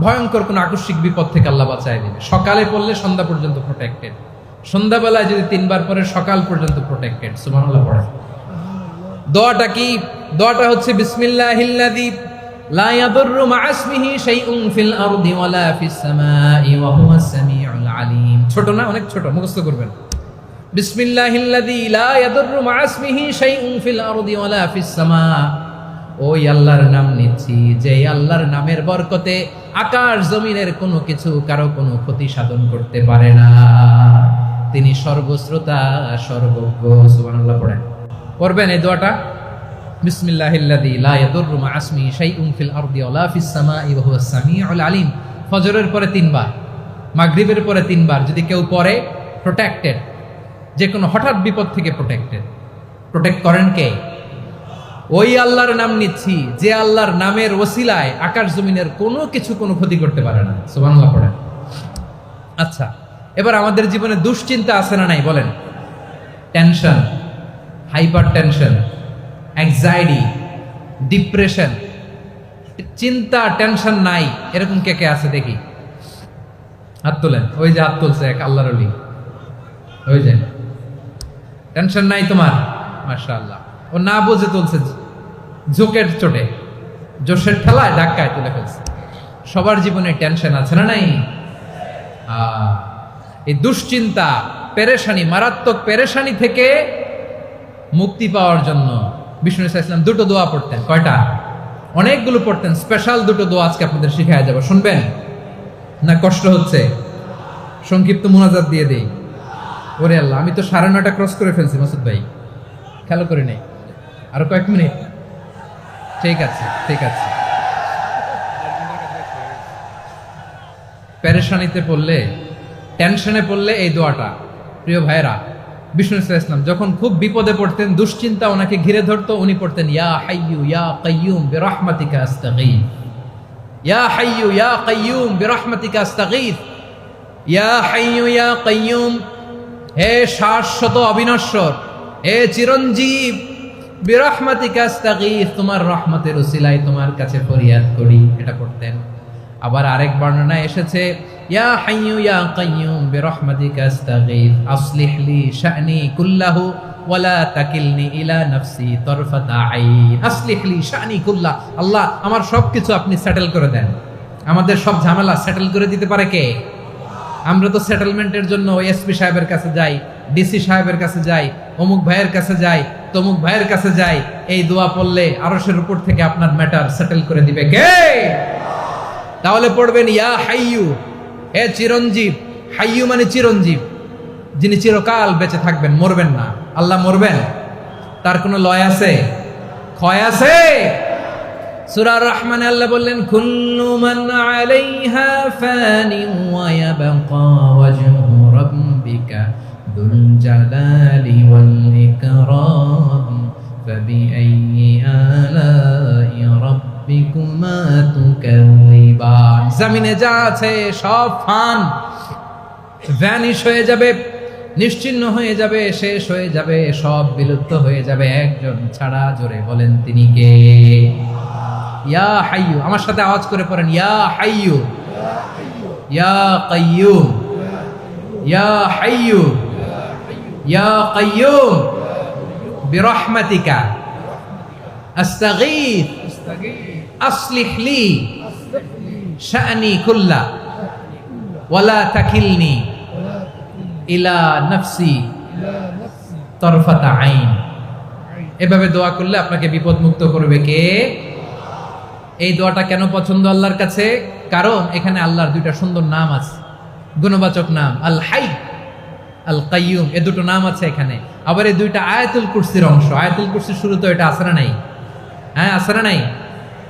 ভয়ঙ্কর কোন আকস্মিক বিপদ থেকে আল্লাহ বাঁচায় দেবে। সকালে পড়লে সন্ধ্যা পর্যন্ত প্রোটেক্টেড, সন্ধ্যাবেলায় যদি 3 বার পরে সকাল পর্যন্ত প্রোটেক্টেড। সুবহানাল্লাহ পড়ে। দোয়াটা কি? দোয়াটা হচ্ছে বিসমিল্লাহিল্লাযী লা ইয়াদুররু মা ইসমিহি শাইউন ফিল আরদি ওয়ালা ফিস সামাই ওয়া হুয়াস সামিউল আলিম। ছোট না, অনেক ছোট, মুখস্থ করবেন। বিসমিল্লাহিল্লাযী লা ইয়াদুররু মা ইসমিহি শাইউন ফিল আরদি ওয়ালা ফিস সামা। ওই আল্লাহর নাম নিচ্ছি যে আল্লাহর নামের বরকতে আকাশ জমিনের কোনো কিছু কারো কোনো ক্ষতি সাধন করতে পারে না। তিনি সর্বশ্রোতা সর্বজ্ঞ। সুবহানাল্লাহ পড়েন, পড়বেন এই দোয়াটা। বিসমিল্লাহিল্লাযী লা ইয়াদুররু মা ইসমিহি শাইউন ফিল আরদি ওয়ালা ফিস সামাই ওয়া হুয়াস সামিউল আলিম। ফজরের পরে 3 বার, মাগরিবের পরে 3 বার যদি কেউ পড়ে প্রোটেক্টেড, যে কোনো হঠাৎ বিপদ থেকে প্রোটেক্টেড। প্রোটেক্ট করেন কে? ওই আল্লাহর নাম নিচ্ছি যে আল্লাহর নামের ওসিলায় আকাশ জমিনের কোনো কিছু কোনো ক্ষতি করতে পারে না। সুবহানাল্লাহ পড়েন। আচ্ছা, এবার আমাদের জীবনে দুশ্চিন্তা আছে না নাই বলেন? Tension, hyper tension, anxiety, depression, চিন্তা টেনশন নাই এরকম কে কে আছে দেখি, হাত তোলেন। ওই যে হাত তুলছে এক আল্লাহর ওলি, ওই যে টেনশন নাই তোমার, মাশাআল্লাহ। ও না বুঝে তুলছে, জোকের চোটে, জোশের ঠেলায় ধাক্কায় তুলে ফেলছে। সবার জীবনে টেনশন আছে না নাই? এই দুশ্চিন্তা, পেরেশানি, মারাত্মক পেরেশানি থেকে মুক্তি পাওয়ার জন্য বিষ্ণু ইসলাম 2টো দোয়া পড়তেন। কয়টা? অনেকগুলো পড়তেন। স্পেশাল 2টো দোয়া আজকে আপনাদের শিখায়া যাব, শুনবেন না? কষ্ট হচ্ছে? সংক্ষিপ্ত মুনাজাত দিয়ে দেই। ওরে আল্লাহ, আমি তো 9:30 ক্রস করে ফেলছি মাসুদ ভাই, খেয়াল করি নাই। আরো কয়েক মিনিট? ঠিক আছে, ঠিক আছে। পেরেশানিতে পড়লে, টেনশনে পড়লে এই দোয়াটা, প্রিয় ভাইরা, বিষ্ণু ইসলাম যখন খুব বিপদে পড়তেন, দুশ্চিন্তা ওনাকে ঘিরে ধরতো, উনি পড়তেন ইয়া হাইয়ু ইয়া কাইয়ুম বিরহমাতিকা আস্তাগীথ। ইয়া হাইয়ু ইয়া কাইয়ুম বিরহমাতিকা আস্তাগীথ। ইয়া হাইয়ু ইয়া কাইয়ুম, হে শাশ্বত অবিনশ্বর, হে চিরঞ্জীব, বিরহমাতিকা আস্তাগীথ, তোমার রহমতের উসিলায় তোমার কাছে ফরিয়াদ করি। এটা পড়তেন। আবার আরেক বর্ণনায় এসেছে ইয়া হাইয়ু ইয়া কাইয়ুম বিরহমাতিকা আস্তাগীথ আসলিহ লি শা'নি কুল্লাহু ওয়ালা তাকিলনি ইলা নাফসি তারফাতা আইন। আসলিহ লি শা'নি কুল্লাহ, আল্লাহ আমার সবকিছু আপনি সেটেল করে দেন। আমাদের সব ঝামেলা সেটেল করে দিতে পারে কে? আমরা তো সেটেলমেন্টের জন্য এসপি সাহেবের কাছে যাই, ডিসি সাহেবের কাছে যাই, অমুক ভাইয়ের কাছে যাই, তমুক ভাইয়ের কাছে যাই। এই দোয়া পড়লে আরশের উপর থেকে আপনার ম্যাটার সেটেল করে দিবে কে? তাহলে পড়বেন ইয়া হাইয়ু, হে চিরঞ্জীব। হাইয়ু মানে চিরঞ্জীব, যিনি চিরকাল বেঁচে থাকবেন, মরবেন না। আল্লাহ মরবেন? তার কোনো লয় আছে? ক্ষয় আছে? সূরা রহমানে আল্লাহ বললেন কুল্লু মান আলাইহা ফানি ওয়া ইয়াবকা ওয়াজহু রাব্বিকা যুল জালালি ওয়াল ইকরাম ফাবিআইয়ি আলাই রাব্বিকুমা তুকাযিবান। জমিনে যা আছে সব ফান, ভ্যানিশ হয়ে যাবে, নিশ্চিহ্ন হয়ে যাবে, শেষ হয়ে যাবে, সব বিলুপ্ত হয়ে যাবে, একজন ছাড়া। জোরে বলেন তিনি কে? ইয়া হাইয়ু। আমার সাথে আওয়াজ করে পড়েন ইয়া হাইয়ু ইয়া কাইয়ুম ইয়া হাইয়ু ইয়া কাইয়ুম বিরহমাতিকা আস্তাগীথ আসলিহ লি শা'নি কুল্লা ওয়ালা তাকিলনি ইলা নাফসি তারফাতা আইন। এভাবে দোয়া করলে আপনাকে বিপদ মুক্ত করবে কে? এই দোয়াটা কেন পছন্দ আল্লাহর কাছে? কারণ এখানে আল্লাহর 2টা সুন্দর নাম আছে, গুণবাচক নাম, আল হাই, আল কাইয়ুম। এই 2টো নাম আছে এখানে। আবার এই 2টা আয়াতুল কুরসির অংশ। আয়াতুল কুরসির শুরু তো এটা আছে না নাই? হ্যাঁ, আছে না নাই?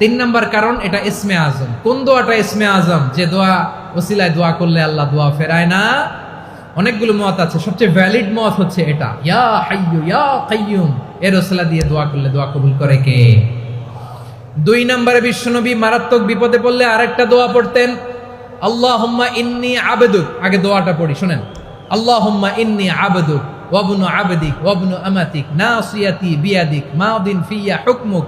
3 নাম্বার কারণ এটা ইসমে আজম। কোন দোয়াটা ইসমে আজম? যে দোয়া ওসিলায় দোয়া করলে আল্লাহ দোয়া ফেরায় না। অনেকগুলো মত আছে, সবচেয়ে ভ্যালিড মত হচ্ছে এটা, ইয়া হাইয়ু ইয়া কাইয়ুম। এর ওসিলা দিয়ে দোয়া করলে দোয়া কবুল করে কে? 2 নম্বরে বিশ্বনবী মারাত্মক বিপদে পড়লে আরেকটা দোয়া পড়তেন, আল্লাহুম্মা ইন্নী আবদুক। আগে দোয়াটা পড়ি, শুনেন। আল্লাহুম্মা ইন্নী আবদুক ওয়া ইবনু আবদিক ওয়া ইবনু আমাতিক নাসিয়াতি বিয়াদিক মাদিন ফিয়া হুকমুক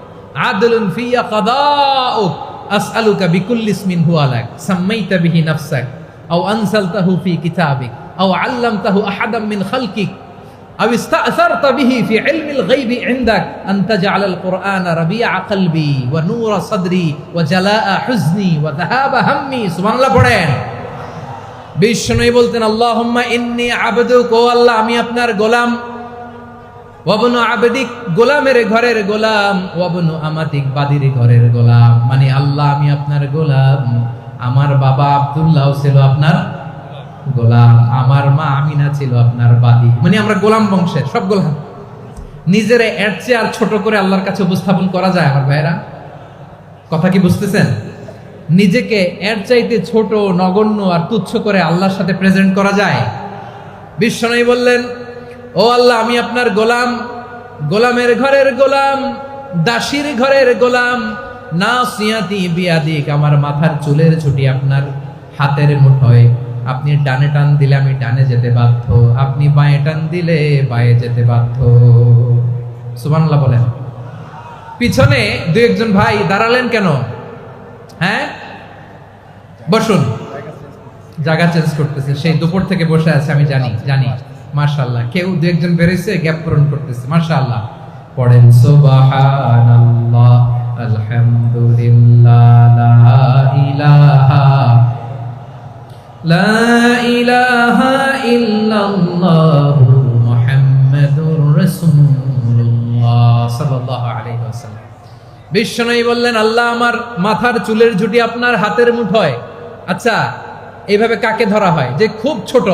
আদলুন ফিয়া কাদাউক আসআলুকা বিকুল্লি ইসমিন হুয়া লাক সাম্মাইতা বিহি নাফসাক আও আনসালতাহু ফি কিতাবিক আও আল্লামতাহু আহাদাম মিন খালকিক আও ইস্তাআসারতা বিহি ফি ইলমিল গায়বি ইনদাক আন তাজআলাল কুরআনা রাবিআ কলবি ওয়া নূরা সাদরি ওয়া জালাআ হুজনি ওয়া যাহাবা হাম্মি। সুবহানাল্লাহ পড়েন। বিষ্ণু বলতেন, আল্লাহুম্মা ইন্নী আবদুক, ও আল্লাহ আমি আপনার গোলাম, ওয়াবনু আবদিক, গোলামের ঘরের গোলাম, ওয়াবনু আমাতিক, বাদির ঘরের গোলাম। মানে আল্লাহ আমি আপনার গোলাম, আমার বাবা আব্দুল্লাহ ছিল আপনার গোলাম, আমার মা আমিনা ছিল আপনার বাদী। মানে আমরা গোলাম বংশের সব গোলাম। নিজেরে এর চেয়ে আর ছোট করে আল্লাহর কাছে উপস্থাপন করা যায় আমার ভাইরা? কথা কি বুঝতেছেন? নিজেকে এর চাইতে ছোট, নগণ্য আর তুচ্ছ করে আল্লাহর সাথে প্রেজেন্ট করা যায়? বিশ্বনবী বললেন, ও আল্লাহ আমি আপনার গোলাম, গোলামের ঘরের গোলাম, দাসীর ঘরের গোলাম, নাসিয়াতি বিয়াদিক, আমার মাথার চুলের ছুটি আপনার হাতের মুঠোয়, আপনি ডানে টান দিলে আমি ডানে যেতে বাধ্য, আপনি বাঁয়ে টান দিলে বাঁয়ে যেতে বাধ্য। সুবহানাল্লাহ বলেন। পিছনে দুই একজন ভাই দাঁড়ালেন কেন? হ্যাঁ, বসুন। জায়গা চেঞ্জ করতেছে, সেই দুপুর থেকে বসে আছে আমি জানি। মাশাআল্লাহ, কেউ দু একজন বেরিয়েছে, গ্যাপ পূরণ করতেছে। মাশাআল্লাহ পড়েন সুবহানাল্লাহ, আলহামদুলিল্লাহ, লা ইলাহা ইল্লাল্লাহ মুহাম্মাদুর রাসূলুল্লাহ সাল্লাল্লাহু আলাইহি ওয়াসাল্লাম। বিশ্বনবী বললেন, আল্লাহ আমার মাথার চুলের ঝুঁটি আপনার হাতের মুঠোয়। আচ্ছা, এইভাবে কাকে ধরা হয়? যে খুব ছোট,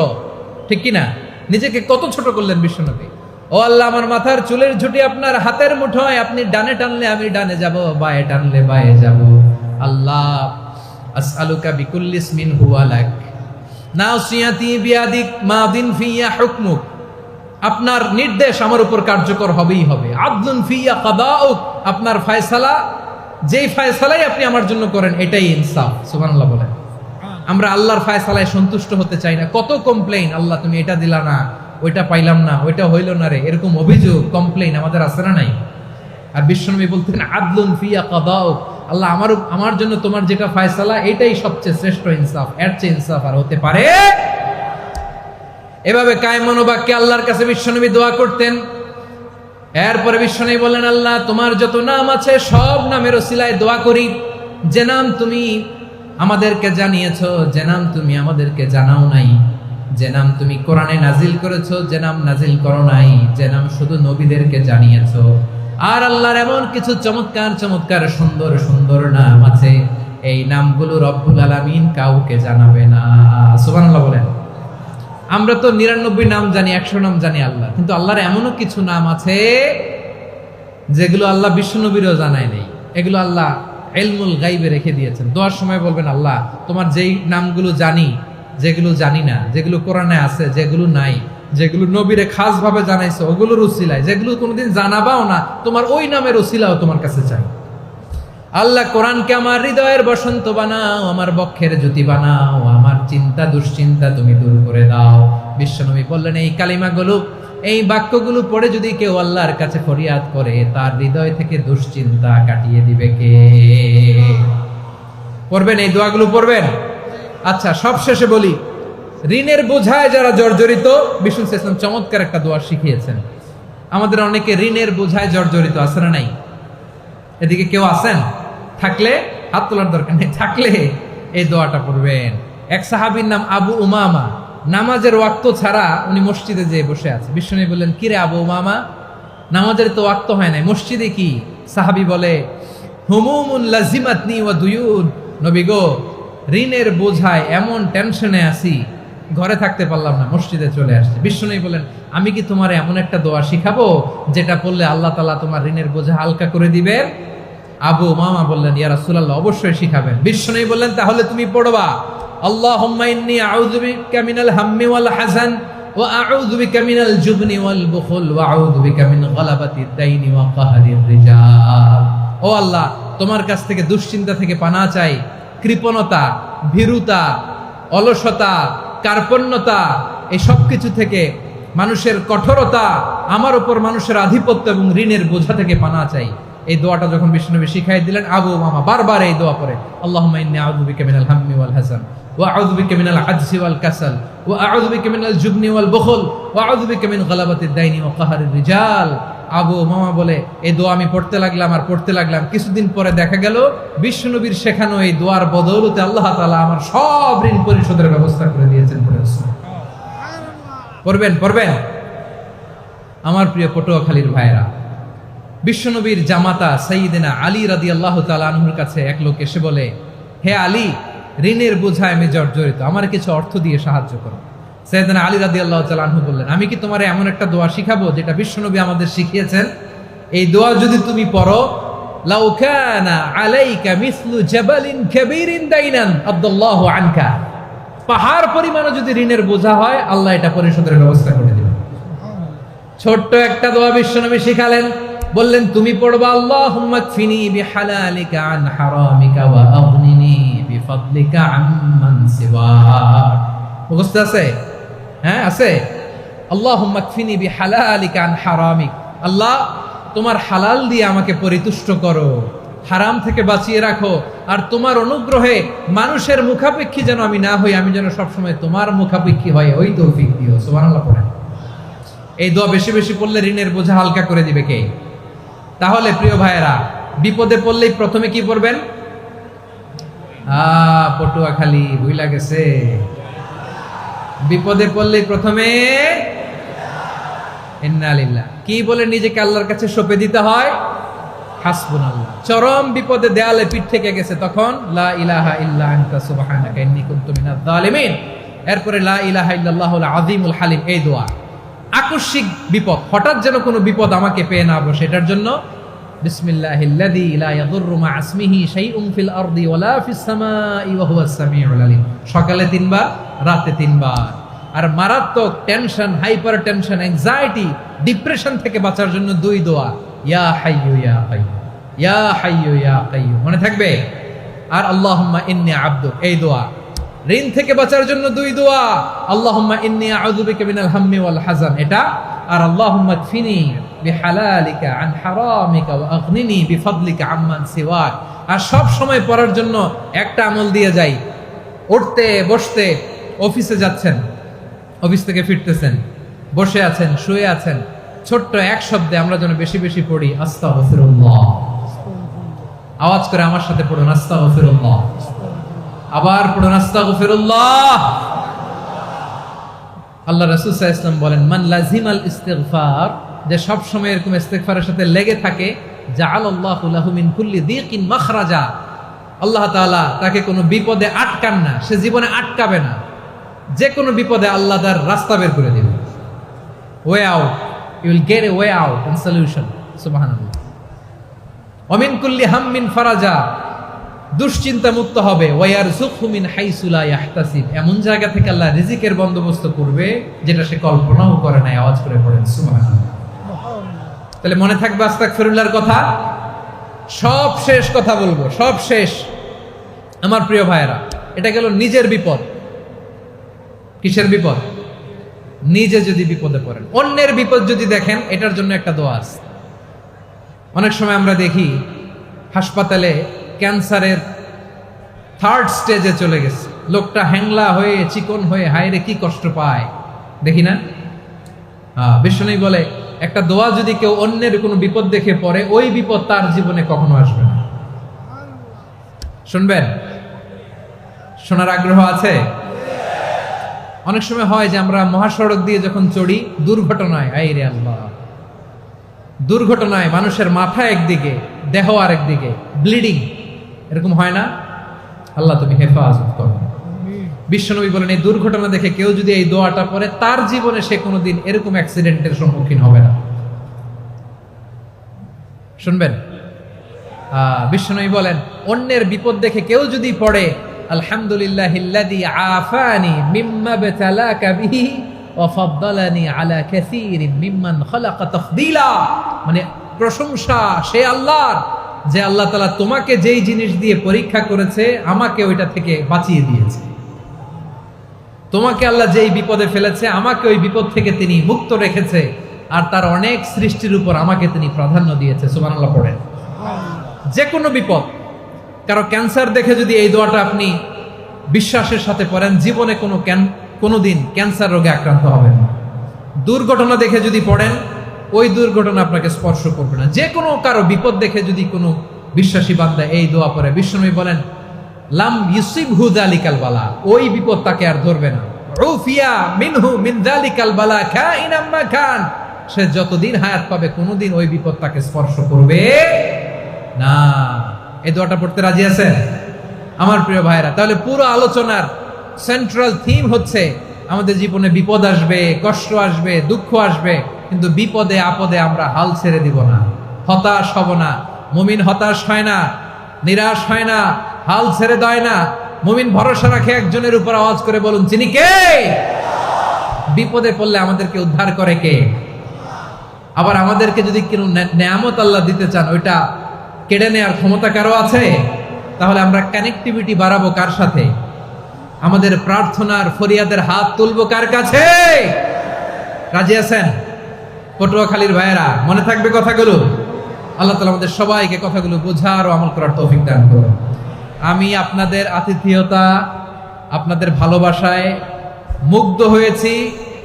ঠিক কি না? নিজেকে কত ছোট করলেন বিশ্বনবী। ও আল্লাহ আমার মাথার চুলের ঝুঁটি আপনার হাতের মুঠোয়, আপনি ডানে টানলে আমি ডানে যাব, বাঁয়ে টানলে বাঁয়ে যাব। আল্লাহ আসআলুকা বিকুল্লি ইসমিন হুয়া লাক, নাসিয়াতি বিয়াদিক, মাদিন ফিয়া হুকমুক, আপনার নির্দেশ আমার উপর কার্যকর হবেই হবে। আদলুন ফিয়া কাদাউক, আপনার ফয়সালা, যেই ফয়সালাই আপনি আমার জন্য করেন এটাই ইনসাফ। সুবহানাল্লাহ বলেন। আমরা আল্লাহর ফয়সালায় সন্তুষ্ট হতে চাই না। কত কমপ্লেইন, আল্লাহ তুমি এটা দিলা না, ওইটা পাইলাম না, ওইটা হইল না রে, এরকম অভিযোগ, কমপ্লেইন আমাদের আছে না নাই? আর বিশ্বনবী বলতেন, আদলুন ফিয়া কাদাউক, আল্লাহ আমার জন্য তোমার যেটা ফয়সালা এটাই সবচেয়ে শ্রেষ্ঠ ইনসাফ, এর চেয়ে ইনসাফ আর হতে পারে? এভাবে কায়েম মনোবাক্যে আল্লাহর কাছে বিশ্বনবী দোয়া করতেন। এরপরে বিশ্বনবী বললেন, আল্লাহ তোমার যত নাম আছে সব নামের ওসিলায় দোয়া করি, যে নাম তুমি আমাদেরকে জানিয়েছো, যে নাম তুমি আমাদেরকে জানাও নাই, যে নাম তুমি কোরআনে নাজিল করেছো, যে নাম নাজিল করো নাই, যে নাম শুধু নবীদেরকে জানিয়েছো। আর আল্লাহর এমন কিছু চমৎকার চমৎকার সুন্দর সুন্দর নাম আছে, এই নামগুলো রব্বুল আলামিন কাউকে জানাবে না। সুবহানাল্লাহ বলেন। আমরা তো 99 নাম জানি, 100 নাম জানি আল্লাহ, কিন্তু আল্লাহর এমনও কিছু নাম আছে যেগুলো আল্লাহ বিশ্বনবীরও জানায় নেই। এগুলো আল্লাহ ইলমুল গায়বে রেখে দিয়েছেন। দোয়ার সময় বলবেন, আল্লাহ তোমার যেই নামগুলো জানি, যেগুলো জানি না, যেগুলো কোরআনে আছে, যেগুলো নাই, যেগুলো নবীরে খাস ভাবে জানাইছো ওগুলোর উসিলায়, যেগুলো কোনোদিন জানাবাও না, তোমার ওই নামের উসিলাও তোমার কাছে চাই। আল্লাহ কোরআনকে আমার হৃদয়ের বসন্ত বানাও, আমার বক্ষের জ্যোতি বানাও, আমার চিন্তা দুশ্চিন্তা তুমি দূর করে দাও। বিশ্বনবী বললেন, এই কালিমাগুলো, এই বাক্যগুলো পড়ে যদি কেউ আল্লাহর কাছে ফরিয়াদ করে, তার হৃদয় থেকে দুশ্চিন্তা কাটিয়ে দিবে কে? পড়বেন, এই দোয়াগুলো পড়বেন। আচ্ছা, সব শেষে বলি, ঋণের বোঝায় যারা জর্জরিত, বিষ্ণু ইসলাম চমৎকার একটা দোয়া শিখিয়েছেন। আমাদের অনেকে ঋণের বোঝায় জর্জরিত, আছে না নাই? এদিকে কেউ আছেন? থাকলে হাত তোলার দরকার নেই, থাকলে এই দোয়াটা পড়বেন। এক সাহাবীর নাম আবু উমামা, নামাজের ওয়াক্ত ছাড়া উনি মসজিদে যেয়ে বসে আছে। বিশ্বনবী বললেন, কিরে আবু উমামা, নামাজের তো ওয়াক্ত হয় নাই, মসজিদে কি? সাহাবী বলে, হুমুমুন লাজিমাতনি ওয়া দুয়ুন, নবী গো ঋণের বোঝায় এমন টেনশনে আছি, ঘরে থাকতে পারলাম না, মসজিদে চলে আসছে। বিশ্বনবী বলেন, আমি কি তোমার এমন একটা দোয়া শিখাবো যেটা পড়লে আল্লাহ তাআলা তোমার ঋণের বোঝা হালকা করে দিবেন? আবু উমামা বললেন, ইয়া রাসূলুল্লাহ, অবশ্যই শিখাবেন। বিশ্বনবী বললেন, তাহলে তুমি পড়বা, আল্লাহুম্মা ইন্নী আউযু বিকা মিনাল হাম্মি ওয়াল হাযান ওয়া আউযু বিকা মিনাল জুবনি ওয়াল বুখল ওয়া আউযু বিকা মিন গালাবাতিদ দাইনি ওয়া কাহরির রিজাল। ও আল্লাহ, তোমার কাছ থেকে দুশ্চিন্তা থেকে পানাহ চাই, কৃপণতা, ভীরুতা, অলসতা, কার্পণ্যতা, এই সব কিছু থেকে, মানুষের কঠোরতা, আমার উপর মানুষের আধিপত্য এবং ঋণের বোঝা থেকে পানাহ চাই। এই দোয়াটা যখন বিশ্বনবী শিখাই দিলেন, আবু উমামা বারবার এই দোয়া পড়ে, আল্লাহুম্মা ইন্নী আউযু বিকা মিনাল হাম্মি ওয়াল হাযান ওয়া আউযু বিকা মিনাল আজজি ওয়াল কাসাল ওয়া আউযু বিকা মিনাল জুবনি ওয়াল বুখল ওয়া আউযু বিকা মিন গালাবাতিদ দাইনি ওয়া কাহরির রিজাল। আবু উমামা বলে এই দোয়া আমি পড়তে লাগলাম। কিছুদিন পরে দেখা গেল বিশ্বনবীর শেখানো এই দোয়ার বদৌলতে আল্লাহ তাআলা আমার সব ঋণ পরিশোধের ব্যবস্থা করে দিয়েছেন। পড়বেন। আমার প্রিয় পটুয়াখালীর ভাইরা, বিশ্বনবীর জামাতা সাইয়্যিদিনা আলী রাদিয়াল্লাহু তাআলা আনহুর কাছে এক লোক এসে বলে, হে আলী, ঋণের বোঝায় আমি জর্জরিত, আমার কিছু অর্থ দিয়ে সাহায্য করো। সাইয়্যিদিনা আলী রাদিয়াল্লাহু তাআলা আনহু বললেন, আমি কি তোমার এমন একটা দোয়া শিখাবো যেটা বিশ্বনবী আমাদের শিখিয়েছেন? এই দোয়া যদি তুমি পড়ো, লাউ কানা আলাইকা মিসলু জাবালিন কাবীরিন দাইনান আব্দুল্লাহু আনকা, পাহাড় পরিমাণও যদি ঋণের বোঝা হয়, আল্লাহ এটা পরিশোধের ব্যবস্থা করে দিবেন। ছোট্ট একটা দোয়া বিশ্বনবী শিখালেন, বললেন তুমি পড়বা, আল্লাহুম্মা কফিনি বিহালালিকা আন হারামিকা ওয়া আগনিনি বিফাদলিকা আম্মান সিওয়াক। মুখস্থ আছে? হ্যাঁ আছে। আল্লাহুম্মা কফিনি বিহালালিকা আন হারামিক, আল্লাহ তোমার হালাল দিয়ে আমাকে পরিতুষ্ট করো, হারাম থেকে বাঁচিয়ে রাখো, আর তোমার অনুগ্রহে মানুষের মুখাপেক্ষী যেন আমি না হই, আমি যেন সবসময় তোমার মুখাপেক্ষী হয়, ওই তৌফিক দিও। সুবহানাল্লাহ পড়েন। এই দোয়া বেশি বেশি পড়লে ঋণের বোঝা হালকা করে দিবে কে? তাহলে প্রিয় ভাইয়েরা, বিপদে পড়লেই প্রথমে কি পড়বেন? পটুয়াখালী ভুইলা গেছে। বিপদে পড়লেই প্রথমে ইন্না লিল্লাহ কি বলে নিজেকে আল্লাহর কাছে সঁপে দিতে হয়? হাসবুনাল্লাহ। চরম বিপদে দেয়ালে পিঠ থেকে গেছে, তখন লা ইলাহা ইল্লা আনতা সুবহানাকা ইন্নী কুনতু মিনাজ জালিমিন। এরপরে লা ইলাহা ইল্লাল্লাহুল আযীমুল হালিম, এই দোয়া। আকস্মিক বিপদ, হঠাৎ যেন কোনো বিপদ আমাকে পেয়ে না বসে, এটার জন্য বিসমিল্লাহিল্লাযী লা ইয়াদুররু মা ইসমিহি শাইউন ফিল আরদি ওয়ালা ফিস সামাই ওয়া হুয়াস সামিউল আলীম। সকালে 3 বার, রাতে 3 বার। আর মারাত্মক tension, hyper tension, anxiety, depression থেকে বাঁচার জন্য 2 দোয়া, ইয়া হাইয়্যু ইয়া কাইয়্যুম, ইয়া হাইয়্যু ইয়া কাইয়্যুম, মনে থাকবে? আর আল্লাহুম্মা ইন্নী আবদুক, এই দোয়া। ঋণ থেকে বাঁচার জন্য 2 দোয়া, আল্লাহুম্মা ইন্নী আউযু বিকা মিনাল হাম্মি ওয়াল হাযান, এটা। আর আল্লাহুম্মা কফিনি বিহালালিকা আন হারামিকা ওয়া আগনিনি বিফাদলিকা আম্মান সিওয়াক। আর সব সময় পড়ার জন্য একটা আমল দিয়ে যাই, উঠতে বসতে, অফিসে যাচ্ছেন, অফিস থেকে ফিরতেছেন, বসে আছেন, শুয়ে আছেন, ছোট্ট এক শব্দে আমরা যেন বেশি বেশি পড়ি আস্তাগফিরুল্লাহ। আওয়াজ করে আমার সাথে পড়ুন, আস্তাগফিরুল্লাহ। আবার পড়ুন, আস্তাগফিরুল্লাহ। আল্লাহ রাসূল সাল্লাল্লাহু আলাইহি ওয়াসাল্লাম বলেন, মান লাজিমাল ইস্তিগফার, যে সব সময় এরকম ইস্তিগফারের সাথে লেগে থাকে, জাআলাল্লাহু লাহু মিন কুল্লি যিকিন মাখরাজা, আল্লাহ তাআলা তাকে কোনো বিপদে আটকান না, সে জীবনে আটকাবে না, যে কোনো বিপদে আল্লাহ তার রাস্তা বের করে দিবে। Way out, you will get a way out and solution. সুবহানাল্লাহ। ওয়া মিন কুল্লি হাম্মিন ফারাজা, দুশ্চিন্তা মুক্ত হবে। ওয়ায়ারযুকহু মিন হাইসু লা ইয়াহতাসিব, এমন জায়গা থেকে আল্লাহ রিজিকের বন্দোবস্ত করবে যেটা সে কল্পনাও করে নাই। আওয়াজ করে পড়েন সুবহানাল্লাহ। তাহলে মনে থাকবে আস্তাগফিরুল্লাহর কথা। সব শেষ কথা বলবো, সব শেষ। আমার প্রিয় ভাইয়েরা, এটা গেল নিজের বিপদ। কিসের বিপদ? নিজে যদি বিপদে পড়েন। অন্যের বিপদ যদি দেখেন, এটার জন্য একটা দোয়া আছে। অনেক সময় আমরা দেখি হাসপাতালে ক্যান্সারের 3rd স্টেজে চলে গেছে, লোকটা হ্যাংলা হয়ে, চিকন হয়ে, হায়রে কি কষ্ট পায়, দেখি না? বিশ্বনবী বলে, একটা দোয়া যদি কেউ অন্যের কোনো বিপদ দেখে পড়ে, ওই বিপদ তার জীবনে কখনো আসবে না। শুনবেন? শোনার আগ্রহ আছে? অনেক সময় হয় যে আমরা মহাসড়ক দিয়ে যখন চড়ি, দুর্ঘটনায়, আইরে আল্লাহ, দুর্ঘটনায় মানুষের মাথা একদিকে, দেহ আরেকদিকে, ব্লিডিং, এরকম হয় না? আল্লাহ তুমি হেফাজত করো। বিশ্বনবী বলেন, এই দুর্ঘটনা দেখে কেউ যদি এই দোয়াটা পড়ে, তার জীবনে সে কোনোদিন এরকম অ্যাক্সিডেন্টের সম্মুখীন হবে না। শুনবেন? বিশ্বনবী বলেন, অন্যের বিপদ দেখে কেউ যদি পড়ে, আলহামদুলিল্লাহিল্লাযী আফানি মিম্মা বতালাকা বিহি ওয়া ফাদ্দালানি আলা কাসীরিন মিম্মান খালাকা তাফদীলা, মানে প্রশংসা সে আল্লাহর, যে আল্লাহ তাআলা তোমাকে যেই জিনিস দিয়ে পরীক্ষা করেছে, আমাকে ওইটা থেকে বাঁচিয়ে দিয়েছে। তোমাকে আল্লাহ যেই বিপদে ফেলেছে, আমাকে ওই বিপদ থেকে তিনি মুক্ত রেখেছে, আর তার অনেক সৃষ্টির উপর আমাকে তিনি প্রাধান্য দিয়েছে। সুবহানাল্লাহ পড়েন। যে কোনো বিপদ, কারো ক্যান্সার দেখে যদি এই দোয়াটা আপনি বিশ্বাসের সাথে পড়েন, জীবনে কোনোদিন ক্যান্সার রোগে আক্রান্ত হবেন না। দুর্ঘটনা দেখে যদি পড়েন, ওই দুর্ঘটনা আপনাকে স্পর্শ করবে না। যে কোনো কারো বিপদ দেখে যদি কোনো বিশ্বাসী বান্দা এই দোয়া পড়ে, বিশ্বনবী বলেন লাম ইউসিবহু যালিকাল বালা, ওই বিপদ তাকে আর ধরবে না। উফিয়া মিনহু মিন যালিকাল বালা কাইনাম মা কান, সে যতদিন হায়াত পাবে কোনোদিন ওই বিপদ তাকে স্পর্শ করবে না। এই দোয়াটা পড়তে রাজি আছেন আমার প্রিয় ভাইরা? তাহলে পুরো আলোচনার সেন্ট্রাল থিম হচ্ছে আমাদের জীবনে বিপদ আসবে, কষ্ট আসবে, দুঃখ আসবে, কিন্তু বিপদে আপদে আমরা হাল ছেড়ে দিব না, হতাশ হব না। মুমিন হতাশ হয় না, নিরাশ হয় না, হাল ছেড়ে দেয় না। মুমিন ভরসা রাখে একজনের উপর। আওয়াজ করে বলুন, যিনি কে? বিপদে পড়লে আমাদেরকে উদ্ধার করে কে? আবার আমাদেরকে যদি কোনো নেয়ামত আল্লাহ দিতে চান, ওইটা কেড়ে নেওয়ার ক্ষমতা কারো আছে? তাহলে আমরা কানেক্টিভিটি বাড়াবো কার সাথে? আমাদের প্রার্থনার ফরিয়াদের হাত তুলবো কার কাছে? রাজি আছেন পটুয়াখালীর ভাইয়েরা? মনে থাকবে কথাগুলো? আল্লাহ তাআলা আমাদের সবাইকে কথাগুলো বোঝার ও আমল করার তৌফিক দান করুন। আমি আপনাদের আতিথেয়তা, আপনাদের ভালোবাসায় মুগ্ধ হয়েছি,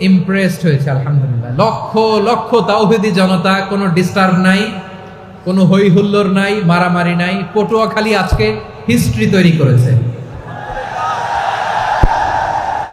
ইমপ্রেসড হয়েছে। আলহামদুলিল্লাহ। লক্ষ লক্ষ তাওহীদি জনতা, কোনো ডিস্টার্ব নাই, কোনো হই হুল্লোড় নাই, মারামারি নাই। পটুয়াখালী আজকে হিস্ট্রি তৈরি করেছে।